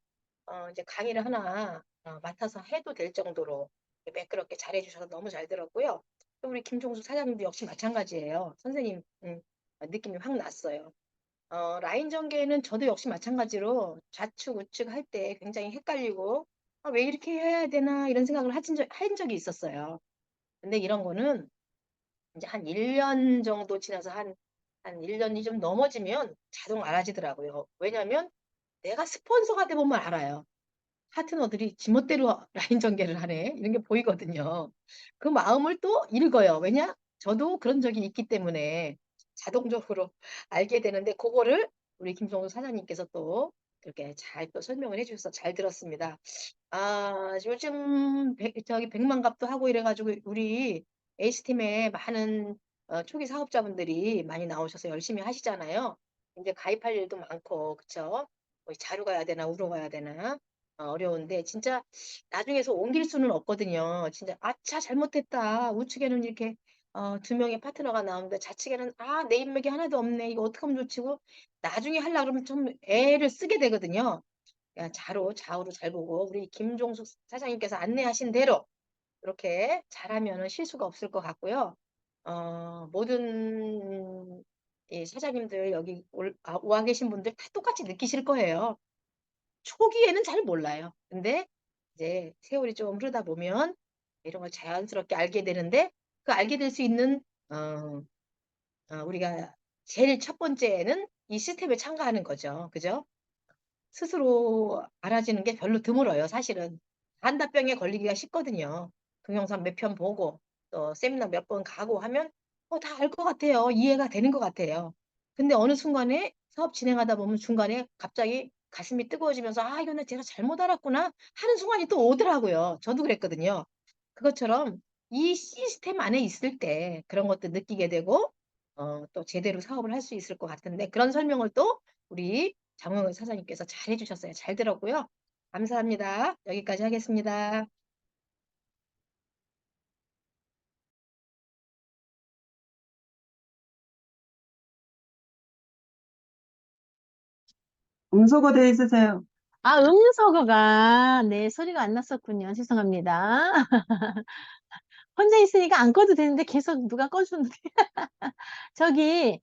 강의를 하나 맡아서 해도 될 정도로 매끄럽게 잘 해주셔서 너무 잘 들었고요. 또 우리 김종수 사장님도 역시 마찬가지예요. 선생님 느낌이 확 났어요. 라인 전개는 저도 역시 마찬가지로 좌측 우측 할 때 굉장히 헷갈리고 왜 이렇게 해야 되나 이런 생각을 한 적이 있었어요. 근데 이런 거는 이제 한 1년 정도 지나서 한 1년이 좀 넘어지면 자동 알아지더라고요. 왜냐면 내가 스폰서가 돼 보면 알아요. 파트너들이 지멋대로 라인 전개를 하네. 이런 게 보이거든요. 그 마음을 또 읽어요. 왜냐? 저도 그런 적이 있기 때문에 자동적으로 알게 되는데 그거를 우리 김성도 사장님께서 또 그렇게 잘 또 설명을 해주셔서 잘 들었습니다. 요즘 저기 백만갑도 하고 이래가지고 우리 H팀에 많은 초기 사업자분들이 많이 나오셔서 열심히 하시잖아요. 이제 가입할 일도 많고, 그쵸? 뭐 자료 가야 되나, 우러 가야 되나, 어려운데, 진짜 나중에서 옮길 수는 없거든요. 진짜, 아차, 잘못했다. 우측에는 이렇게, 두 명의 파트너가 나오는데, 좌측에는, 내 인맥이 하나도 없네. 이거 어떡하면 좋지고, 나중에 하려고 그러면 좀 애를 쓰게 되거든요. 야, 좌우로 잘 보고, 우리 김종숙 사장님께서 안내하신 대로, 이렇게 잘하면은 실수가 없을 것 같고요. 모든 이 사장님들 여기 와 계신 분들 다 똑같이 느끼실 거예요. 초기에는 잘 몰라요. 근데 이제 세월이 좀 흐르다 보면 이런 걸 자연스럽게 알게 되는데 그 알게 될 수 있는 어, 우리가 제일 첫 번째는 이 시스템에 참가하는 거죠. 그죠? 스스로 알아지는 게 별로 드물어요, 사실은. 한다병에 걸리기가 쉽거든요. 동영상 몇 편 보고, 또 세미나 몇 번 가고 하면, 다 알 것 같아요. 이해가 되는 것 같아요. 근데 어느 순간에 사업 진행하다 보면 중간에 갑자기 가슴이 뜨거워지면서, 이거는 제가 잘못 알았구나 하는 순간이 또 오더라고요. 저도 그랬거든요. 그것처럼 이 시스템 안에 있을 때 그런 것도 느끼게 되고, 또 제대로 사업을 할 수 있을 것 같은데, 그런 설명을 또 우리 장영은 사장님께서 잘 해주셨어요. 잘 들었고요. 감사합니다. 여기까지 하겠습니다. 음소거 돼 있으세요. 음소거가, 네, 소리가 안 났었군요. 죄송합니다. 혼자 있으니까 안 꺼도 되는데 계속 누가 꺼주는데. 저기,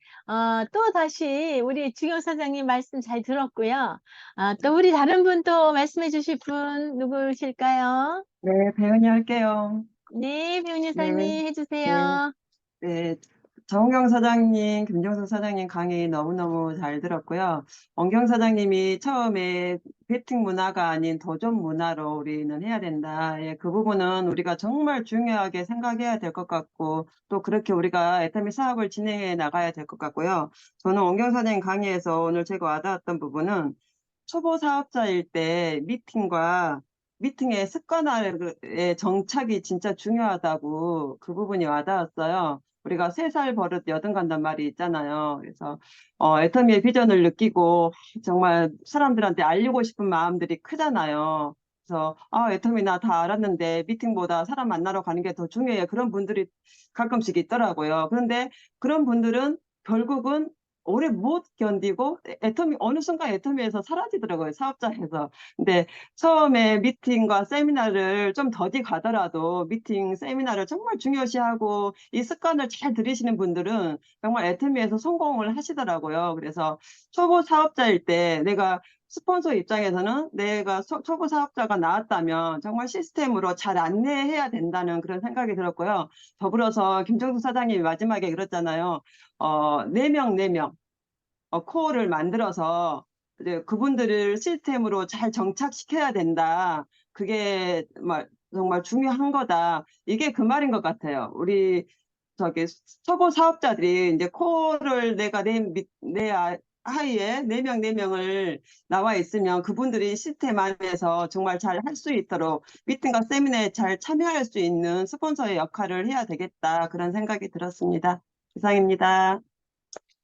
또 다시 우리 주경 사장님 말씀 잘 들었고요. 또 우리 다른 분 또 말씀해 주실 분 누구실까요? 네, 배은이 할게요. 네, 배운 네, 여사님 네, 해주세요. 네. 정은경 사장님, 김정숙 사장님 강의 너무너무 잘 들었고요. 원경 사장님이 처음에 베팅 문화가 아닌 도전 문화로 우리는 해야 된다. 예, 그 부분은 우리가 정말 중요하게 생각해야 될 것 같고, 또 그렇게 우리가 애터미 사업을 진행해 나가야 될 것 같고요. 저는 원경 사장님 강의에서 오늘 제가 와닿았던 부분은 초보 사업자일 때 미팅의 습관화의 정착이 진짜 중요하다고 그 부분이 와닿았어요. 우리가 3살 버릇 여든 간단 말이 있잖아요. 그래서 애터미의 비전을 느끼고 정말 사람들한테 알리고 싶은 마음들이 크잖아요. 그래서 애터미 나 다 알았는데 미팅보다 사람 만나러 가는 게 더 중요해. 그런 분들이 가끔씩 있더라고요. 그런데 그런 분들은 결국은 오래 못 견디고 어느 순간 애터미에서 사라지더라고요. 사업장에서. 근데 처음에 미팅과 세미나를 좀 더디 가더라도 미팅, 세미나를 정말 중요시하고 이 습관을 잘 들이시는 분들은 정말 애터미에서 성공을 하시더라고요. 그래서 초보 사업자일 때 내가 스폰서 입장에서는 내가 초보 사업자가 나왔다면 정말 시스템으로 잘 안내해야 된다는 그런 생각이 들었고요. 더불어서 김정수 사장님이 마지막에 그랬잖아요. 4명, 코어를 만들어서 이제 그분들을 시스템으로 잘 정착시켜야 된다. 그게 정말 중요한 거다. 이게 그 말인 것 같아요. 우리 저기 초보 사업자들이 이제 코어를 내가 내 하위에 4명을 나와 있으면 그분들이 시스템 안에서 정말 잘 할 수 있도록 미팅과 세미나에 잘 참여할 수 있는 스폰서의 역할을 해야 되겠다. 그런 생각이 들었습니다. 이상입니다.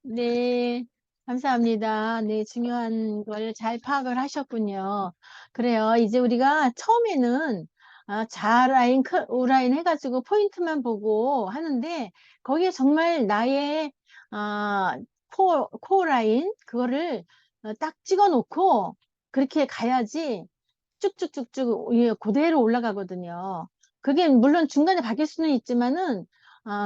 네, 감사합니다. 네, 중요한 걸 잘 파악을 하셨군요. 그래요. 이제 우리가 처음에는 좌라인, 우라인 해가지고 포인트만 보고 하는데 거기에 정말 나의 코어 라인 그거를 딱 찍어 놓고 그렇게 가야지 쭉쭉쭉쭉 그대로 올라가거든요. 그게 물론 중간에 바뀔 수는 있지만은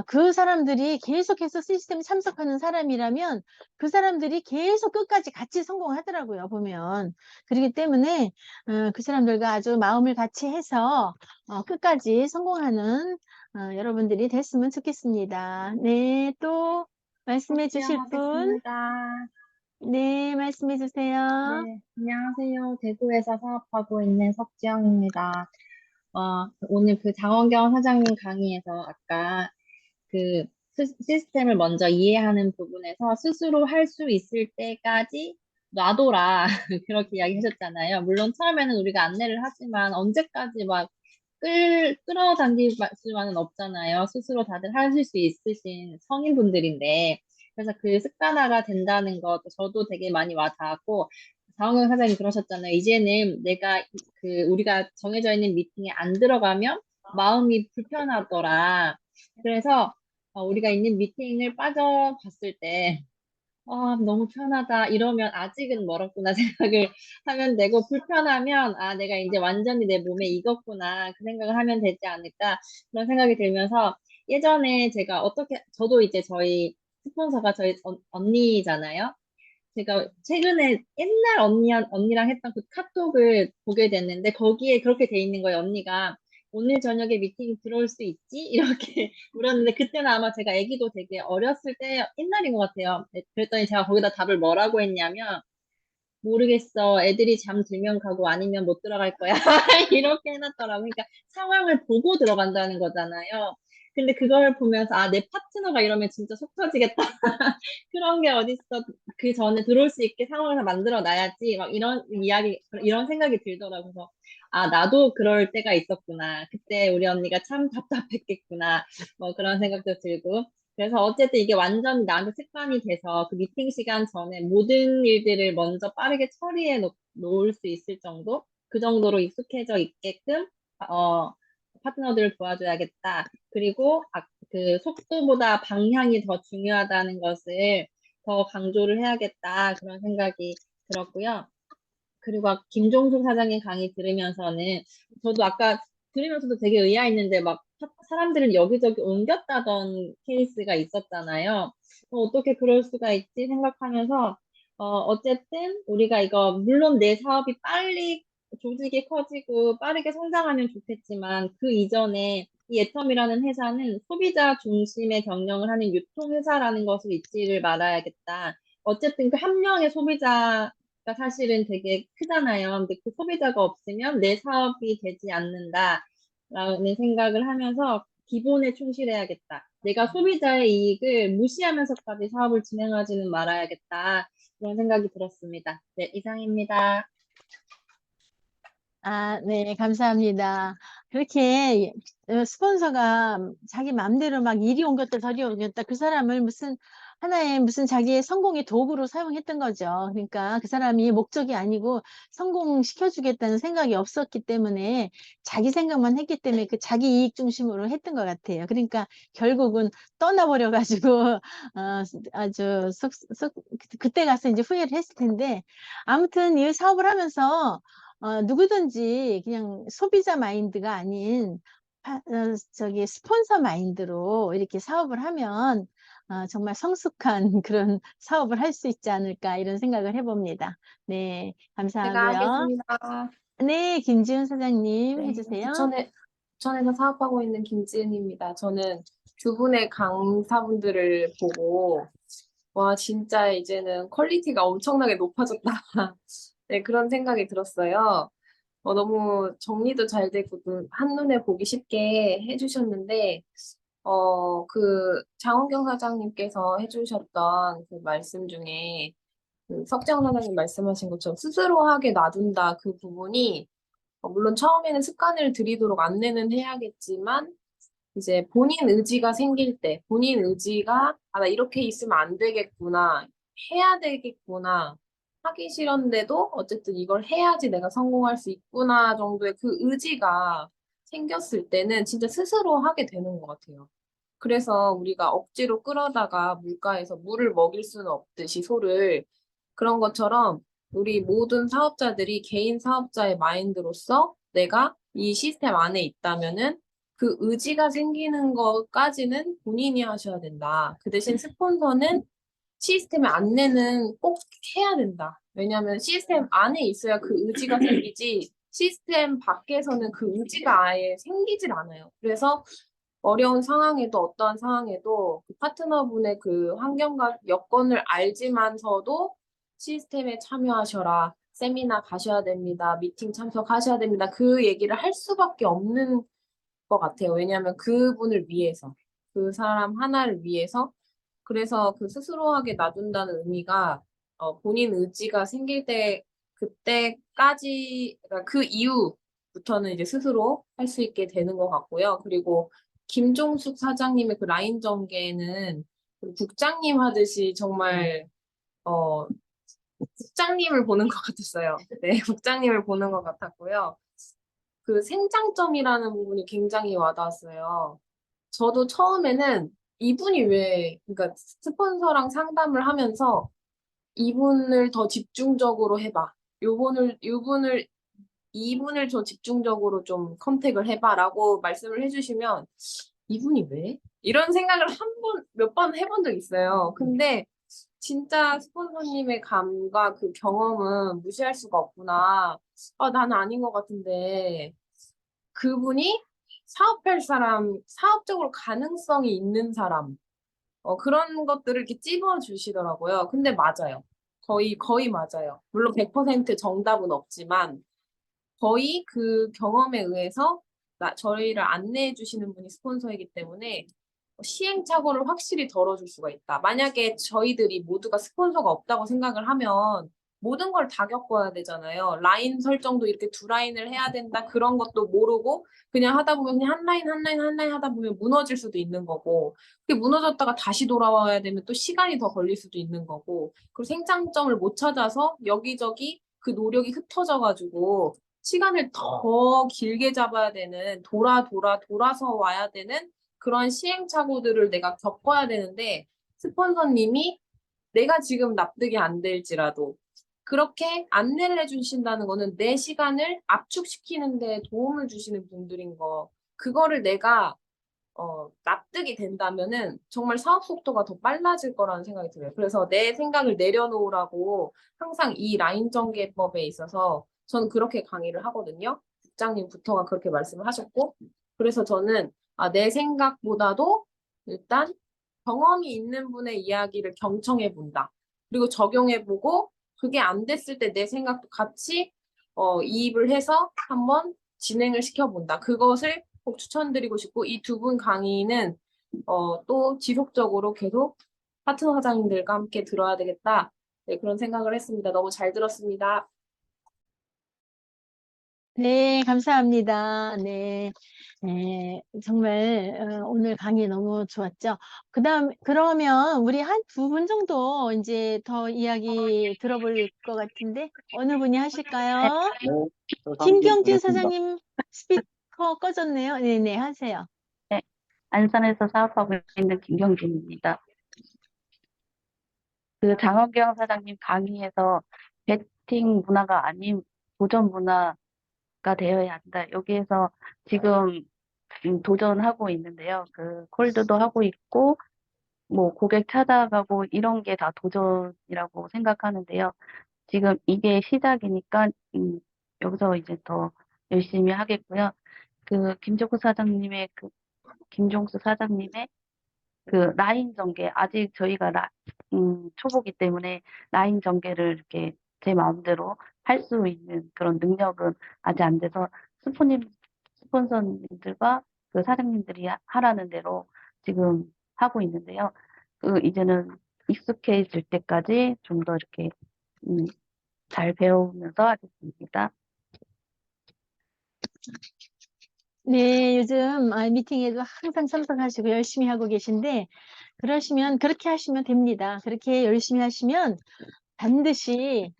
그 사람들이 계속해서 시스템에 참석하는 사람이라면 그 사람들이 계속 끝까지 같이 성공하더라고요, 보면. 그렇기 때문에 그 사람들과 아주 마음을 같이 해서 끝까지 성공하는 여러분들이 됐으면 좋겠습니다. 네, 또 말씀해 주실 분? 하겠습니다. 네, 말씀해 주세요. 네, 안녕하세요. 대구에서 사업하고 있는 석지영입니다. 오늘 그 장원경 사장님 강의에서 아까 그 시스템을 먼저 이해하는 부분에서 스스로 할 수 있을 때까지 놔둬라. 그렇게 이야기하셨잖아요. 물론 처음에는 우리가 안내를 하지만 언제까지 막 끌어당길 수만은 없잖아요. 스스로 다들 하실 수 있으신 성인분들인데. 그래서 그 습관화가 된다는 것 저도 되게 많이 와닿았고 장원경 사장님 그러셨잖아요. 이제는 내가 우리가 정해져 있는 미팅에 안 들어가면 마음이 불편하더라. 그래서 우리가 있는 미팅을 빠져봤을 때 너무 편하다. 이러면 아직은 멀었구나 생각을 하면 되고, 불편하면, 내가 이제 완전히 내 몸에 익었구나. 그 생각을 하면 되지 않을까. 그런 생각이 들면서, 예전에 저도 이제 저희 스폰서가 저희 언니잖아요. 제가 최근에 옛날 언니랑 했던 그 카톡을 보게 됐는데, 거기에 그렇게 돼 있는 거예요. 언니가 오늘 저녁에 미팅 들어올 수 있지? 이렇게 물었는데, 그때는 아마 제가 아기도 되게 어렸을 때 옛날인 것 같아요. 네, 그랬더니 제가 거기다 답을 뭐라고 했냐면, 모르겠어. 애들이 잠들면 가고 아니면 못 들어갈 거야. 이렇게 해놨더라고. 그러니까 상황을 보고 들어간다는 거잖아요. 근데 그걸 보면서, 내 파트너가 이러면 진짜 속 터지겠다. 그런 게 어딨어. 그 전에 들어올 수 있게 상황을 만들어 놔야지. 막 이런 생각이 들더라고요. 그래서, 나도 그럴 때가 있었구나. 그때 우리 언니가 참 답답했겠구나. 뭐 그런 생각도 들고. 그래서 어쨌든 이게 완전히 나한테 습관이 돼서 그 미팅 시간 전에 모든 일들을 먼저 빠르게 처리해 놓을 수 있을 정도? 그 정도로 익숙해져 있게끔, 파트너들을 도와줘야겠다. 그리고 그 속도보다 방향이 더 중요하다는 것을 더 강조를 해야겠다. 그런 생각이 들었고요. 그리고 김종숙 사장님 강의 들으면서는 저도 아까 들으면서도 되게 의아했는데 막 사람들을 여기저기 옮겼다던 케이스가 있었잖아요. 어떻게 그럴 수가 있지 생각하면서 어쨌든 우리가 이거 물론 내 사업이 빨리 조직이 커지고 빠르게 성장하면 좋겠지만 그 이전에 이 애텀이라는 회사는 소비자 중심의 경영을 하는 유통회사라는 것을 잊지를 말아야겠다. 어쨌든 그 한 명의 소비자가 사실은 되게 크잖아요. 근데 그 소비자가 없으면 내 사업이 되지 않는다라는 생각을 하면서 기본에 충실해야겠다. 내가 소비자의 이익을 무시하면서까지 사업을 진행하지는 말아야겠다. 그런 생각이 들었습니다. 네, 이상입니다. 네, 감사합니다. 그렇게 스폰서가 자기 마음대로 막 이리 옮겼다 저리 옮겼다 그 사람을 무슨 자기의 성공의 도구로 사용했던 거죠. 그러니까 그 사람이 목적이 아니고 성공시켜주겠다는 생각이 없었기 때문에 자기 생각만 했기 때문에 그 자기 이익 중심으로 했던 것 같아요. 그러니까 결국은 떠나버려가지고 아주 그때 가서 이제 후회를 했을 텐데 아무튼 이 사업을 하면서 누구든지 그냥 소비자 마인드가 아닌 스폰서 마인드로 이렇게 사업을 하면 정말 성숙한 그런 사업을 할 수 있지 않을까 이런 생각을 해봅니다. 네, 제가 감사하고요. 하겠습니다. 네, 김지은 사장님 네, 해주세요. 부천에서 사업하고 있는 김지은입니다. 저는 두 분의 강사분들을 보고 와, 진짜 이제는 퀄리티가 엄청나게 높아졌다. 네, 그런 생각이 들었어요. 너무 정리도 잘 되고 한눈에 보기 쉽게 해주셨는데 장원경 사장님께서 해주셨던 그 말씀 중에 그 석정 사장님 말씀하신 것처럼 스스로 하게 놔둔다 그 부분이 물론 처음에는 습관을 들이도록 안내는 해야겠지만 이제 본인 의지가 생길 때 본인 의지가 나 이렇게 있으면 안 되겠구나 해야 되겠구나 하기 싫은데도 어쨌든 이걸 해야지 내가 성공할 수 있구나 정도의 그 의지가 생겼을 때는 진짜 스스로 하게 되는 것 같아요. 그래서 우리가 억지로 끌어다가 물가에서 물을 먹일 수는 없듯이 소를 그런 것처럼 우리 모든 사업자들이 개인 사업자의 마인드로서 내가 이 시스템 안에 있다면은 그 의지가 생기는 것까지는 본인이 하셔야 된다. 그 대신 스폰서는 시스템의 안내는 꼭 해야 된다. 왜냐하면 시스템 안에 있어야 그 의지가 생기지 시스템 밖에서는 그 의지가 아예 생기질 않아요. 그래서 어려운 상황에도 어떠한 상황에도 그 파트너분의 그 환경과 여건을 알지만서도 시스템에 참여하셔라. 세미나 가셔야 됩니다. 미팅 참석하셔야 됩니다. 그 얘기를 할 수밖에 없는 것 같아요. 왜냐하면 그분을 위해서, 그 사람 하나를 위해서. 그래서 그 스스로 하게 놔둔다는 의미가 본인 의지가 생길 때 그때까지 그러니까 그 이후부터는 이제 스스로 할 수 있게 되는 것 같고요. 그리고 김종숙 사장님의 그 라인 전개는 국장님 하듯이 정말 국장님을 보는 것 같았어요. 네, 국장님을 보는 것 같았고요. 그 생장점이라는 부분이 굉장히 와닿았어요. 저도 처음에는 이분이 그러니까 스폰서랑 상담을 하면서 이분을 더 집중적으로 해봐. 이분을 더 집중적으로 좀 컨택을 해봐라고 말씀을 해주시면 이분이 왜? 이런 생각을 몇 번 해본 적 있어요. 근데 진짜 스폰서님의 감과 그 경험은 무시할 수가 없구나. 나는 아닌 것 같은데 그분이 사업할 사람, 사업적으로 가능성이 있는 사람, 그런 것들을 이렇게 찝어주시더라고요. 근데 맞아요. 거의 맞아요. 물론 100% 정답은 없지만 거의 그 경험에 의해서 저희를 안내해 주시는 분이 스폰서이기 때문에 시행착오를 확실히 덜어줄 수가 있다. 만약에 저희들이 모두가 스폰서가 없다고 생각을 하면 모든 걸 다 겪어야 되잖아요. 라인 설정도 이렇게 두 라인을 해야 된다. 그런 것도 모르고 그냥 하다 보면 그냥 한 라인 하다 보면 무너질 수도 있는 거고 그게 무너졌다가 다시 돌아와야 되면 또 시간이 더 걸릴 수도 있는 거고 그리고 생산점을 못 찾아서 여기저기 그 노력이 흩어져가지고 시간을 더 길게 잡아야 되는 돌아서 와야 되는 그런 시행착오들을 내가 겪어야 되는데 스폰서님이 내가 지금 납득이 안 될지라도 그렇게 안내를 해주신다는 거는 내 시간을 압축시키는 데 도움을 주시는 분들인 거. 그거를 내가 납득이 된다면은 정말 사업 속도가 더 빨라질 거라는 생각이 들어요. 그래서 내 생각을 내려놓으라고 항상 이 라인 전개법에 있어서 저는 그렇게 강의를 하거든요. 국장님부터가 그렇게 말씀을 하셨고 그래서 저는 내 생각보다도 일단 경험이 있는 분의 이야기를 경청해 본다. 그리고 적용해 보고 그게 안 됐을 때 내 생각도 같이 이입을 해서 한번 진행을 시켜본다. 그것을 꼭 추천드리고 싶고 이 두 분 강의는 또 지속적으로 계속 파트너 사장님들과 함께 들어야 되겠다. 네, 그런 생각을 했습니다. 너무 잘 들었습니다. 네, 감사합니다. 네, 정말 오늘 강의 너무 좋았죠. 그러면 우리 한 두 분 정도 이제 더 이야기 들어볼 것 같은데 어느 분이 하실까요? 김경진 사장님 스피커 꺼졌네요. 네네, 하세요. 네, 안산에서 사업하고 있는 김경진입니다. 그 장원경 사장님 강의에서 배팅 문화가 아닌 도전 문화가 되어야 한다. 여기에서 지금 도전하고 있는데요. 그 콜드도 하고 있고 뭐 고객 찾아가고 이런 게 다 도전이라고 생각하는데요. 지금 이게 시작이니까 여기서 이제 더 열심히 하겠고요. 그 김종수 사장님의 그 라인 전개 아직 저희가 초보기 때문에 라인 전개를 이렇게 제 마음대로 할 수 있는 그런 능력은 아직 안 돼서 스폰서님들과 그 사장님들이 하라는 대로 지금 하고 있는데요. 그 이제는 익숙해질 때까지 좀 더 이렇게 잘 배우면서 하겠습니다. 네, 요즘 미팅에도 항상 참석하시고 열심히 하고 계신데 그렇게 하시면 됩니다. 그렇게 열심히 하시면 반드시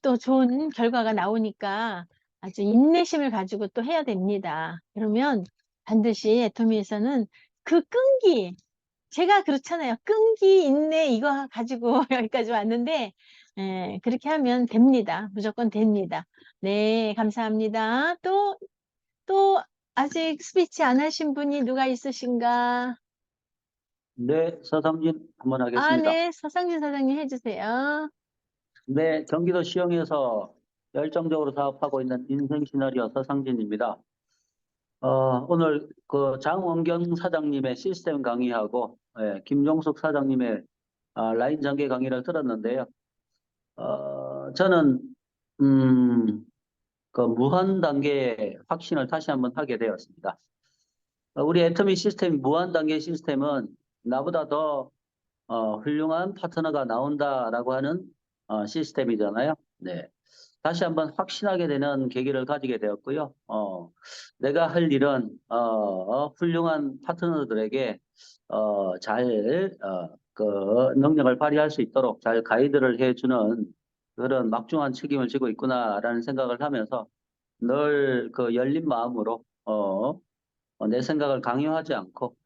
또 좋은 결과가 나오니까 아주 인내심을 가지고 또 해야 됩니다. 그러면 반드시 애터미에서는 그 끈기, 제가 그렇잖아요. 끈기, 인내 이거 가지고 여기까지 왔는데 그렇게 하면 됩니다. 무조건 됩니다. 네, 감사합니다. 또 아직 스피치 안 하신 분이 누가 있으신가? 네, 서상진 한번 하겠습니다. 네, 서상진 사장님 해주세요. 네, 경기도 시흥에서 열정적으로 사업하고 있는 인생 시나리오 서상진입니다. 오늘 그 장원경 사장님의 시스템 강의하고 김종숙 사장님의 라인 전개 강의를 들었는데요. 저는 그 무한 단계의 확신을 다시 한번 하게 되었습니다. 우리 애터미 시스템 무한 단계 시스템은 나보다 더 훌륭한 파트너가 나온다라고 하는 시스템이잖아요. 네. 다시 한번 확신하게 되는 계기를 가지게 되었고요. 내가 할 일은 훌륭한 파트너들에게 그 능력을 발휘할 수 있도록 잘 가이드를 해주는 그런 막중한 책임을 지고 있구나라는 생각을 하면서 늘 그 열린 마음으로 내 생각을 강요하지 않고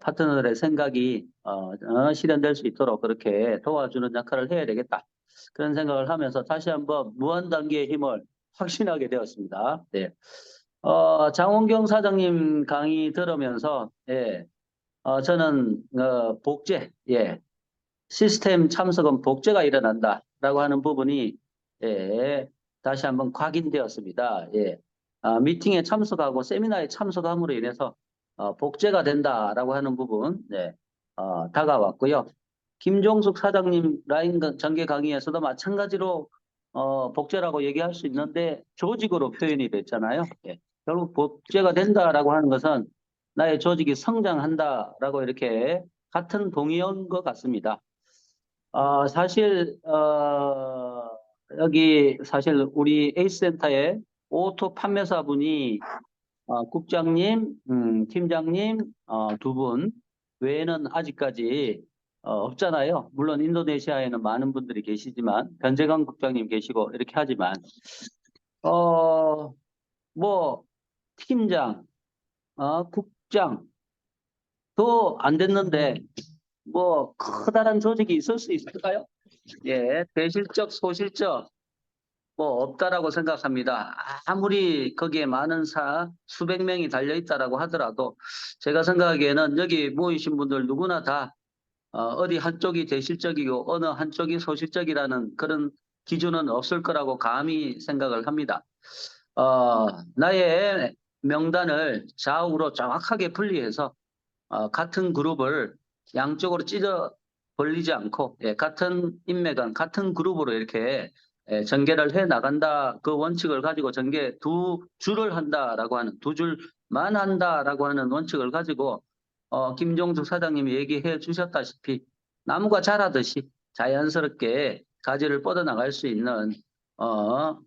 파트너들의 생각이 실현될 수 있도록 그렇게 도와주는 역할을 해야 되겠다. 그런 생각을 하면서 다시 한번 무한단계의 힘을 확신하게 되었습니다. 네. 장원경 사장님 강의 들으면서 저는 복제, 시스템 참석은 복제가 일어난다라고 하는 부분이 다시 한번 각인되었습니다. 미팅에 참석하고 세미나에 참석함으로 인해서 복제가 된다라고 하는 부분 다가왔고요. 김종숙 사장님 라인 전개 강의에서도 마찬가지로 복제라고 얘기할 수 있는데 조직으로 표현이 됐잖아요. 결국 복제가 된다라고 하는 것은 나의 조직이 성장한다라고 이렇게 같은 동의어인 것 같습니다. 사실 여기 사실 우리 에이스센터의 오토 판매사분이 국장님, 팀장님 두 분 외에는 아직까지 없잖아요. 물론 인도네시아에는 많은 분들이 계시지만 변재광 국장님 계시고 이렇게 하지만 뭐 팀장, 국장 도 안 됐는데 뭐 커다란 조직이 있을 수 있을까요? 대실적, 소실적 뭐 없다라고 생각합니다. 아무리 거기에 많은 수백 명이 달려 있다라고 하더라도 제가 생각하기에는 여기 모이신 분들 누구나 다 어디 한쪽이 대실적이고 어느 한쪽이 소실적이라는 그런 기준은 없을 거라고 감히 생각을 합니다. 나의 명단을 좌우로 정확하게 분리해서 같은 그룹을 양쪽으로 찢어 벌리지 않고 같은 인맥은 같은 그룹으로 이렇게 전개를 해 나간다. 그 원칙을 가지고 전개 두 줄을 한다라고 하는 두 줄만 한다라고 하는 원칙을 가지고 김종숙 사장님이 얘기해 주셨다시피 나무가 자라듯이 자연스럽게 가지를 뻗어나갈 수 있는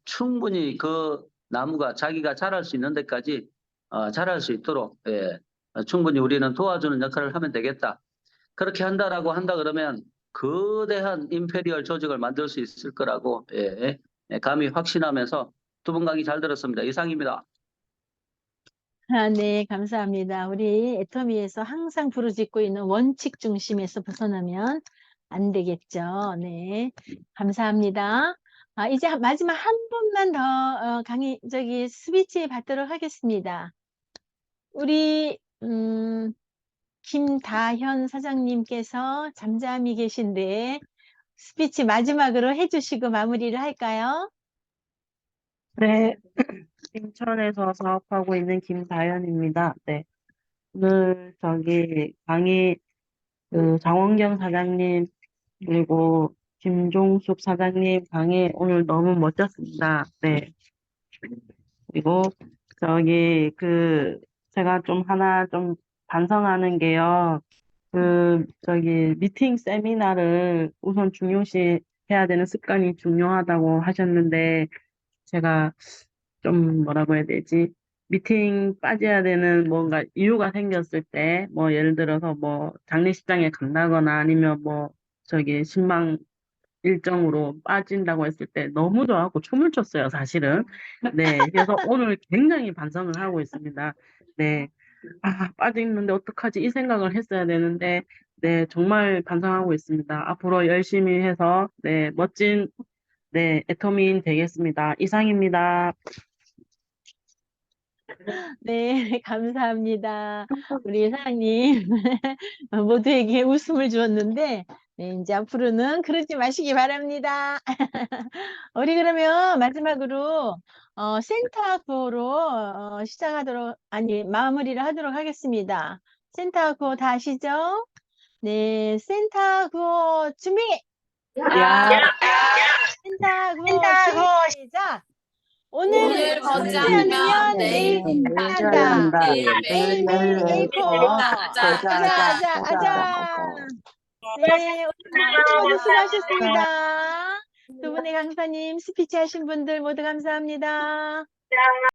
충분히 그 나무가 자기가 자랄 수 있는 데까지 자랄 수 있도록 충분히 우리는 도와주는 역할을 하면 되겠다. 그렇게 한다 그러면 거대한 임페리얼 조직을 만들 수 있을 거라고 감히 확신하면서 두 분 강의 잘 들었습니다. 이상입니다. 네, 감사합니다. 우리 애터미에서 항상 부르짖고 있는 원칙 중심에서 벗어나면 안 되겠죠. 네, 감사합니다. 이제 마지막 한 분만 더 스피치 받도록 하겠습니다. 우리 김다현 사장님께서 잠잠히 계신데 스피치 마지막으로 해주시고 마무리를 할까요? 네, 인천에서 사업하고 있는 김다현입니다. 네, 오늘 강의 장원경 사장님 그리고 김종숙 사장님 강의 오늘 너무 멋졌습니다. 네, 그리고 제가 좀 반성하는 게요. 미팅 세미나를 우선 중요시 해야 되는 습관이 중요하다고 하셨는데, 제가 좀 뭐라고 해야 되지? 미팅 빠져야 되는 뭔가 이유가 생겼을 때, 뭐 예를 들어서 뭐 장례식장에 간다거나 아니면 신방 일정으로 빠진다고 했을 때 너무 좋아하고 춤을 췄어요, 사실은. 네, 그래서 오늘 굉장히 반성을 하고 있습니다. 네, 빠지는데 어떡하지? 이 생각을 했어야 되는데, 네, 정말 반성하고 있습니다. 앞으로 열심히 해서, 네, 멋진, 애터미인 되겠습니다. 이상입니다. 네, 감사합니다. 우리 사장님 모두에게 웃음을 주었는데 이제 앞으로는 그러지 마시기 바랍니다. 우리 그러면 마지막으로 센터 구호로 마무리를 하도록 하겠습니다. 센터 구호 다 아시죠? 네, 센터 구호 준비! 센터 구호 시작! 오늘 벗지 않으면 내일 한다. 매일 에이코. 아자. 네, 오늘 수고하셨습니다. 두 분의 강사님, 스피치 하신 분들 모두 감사합니다.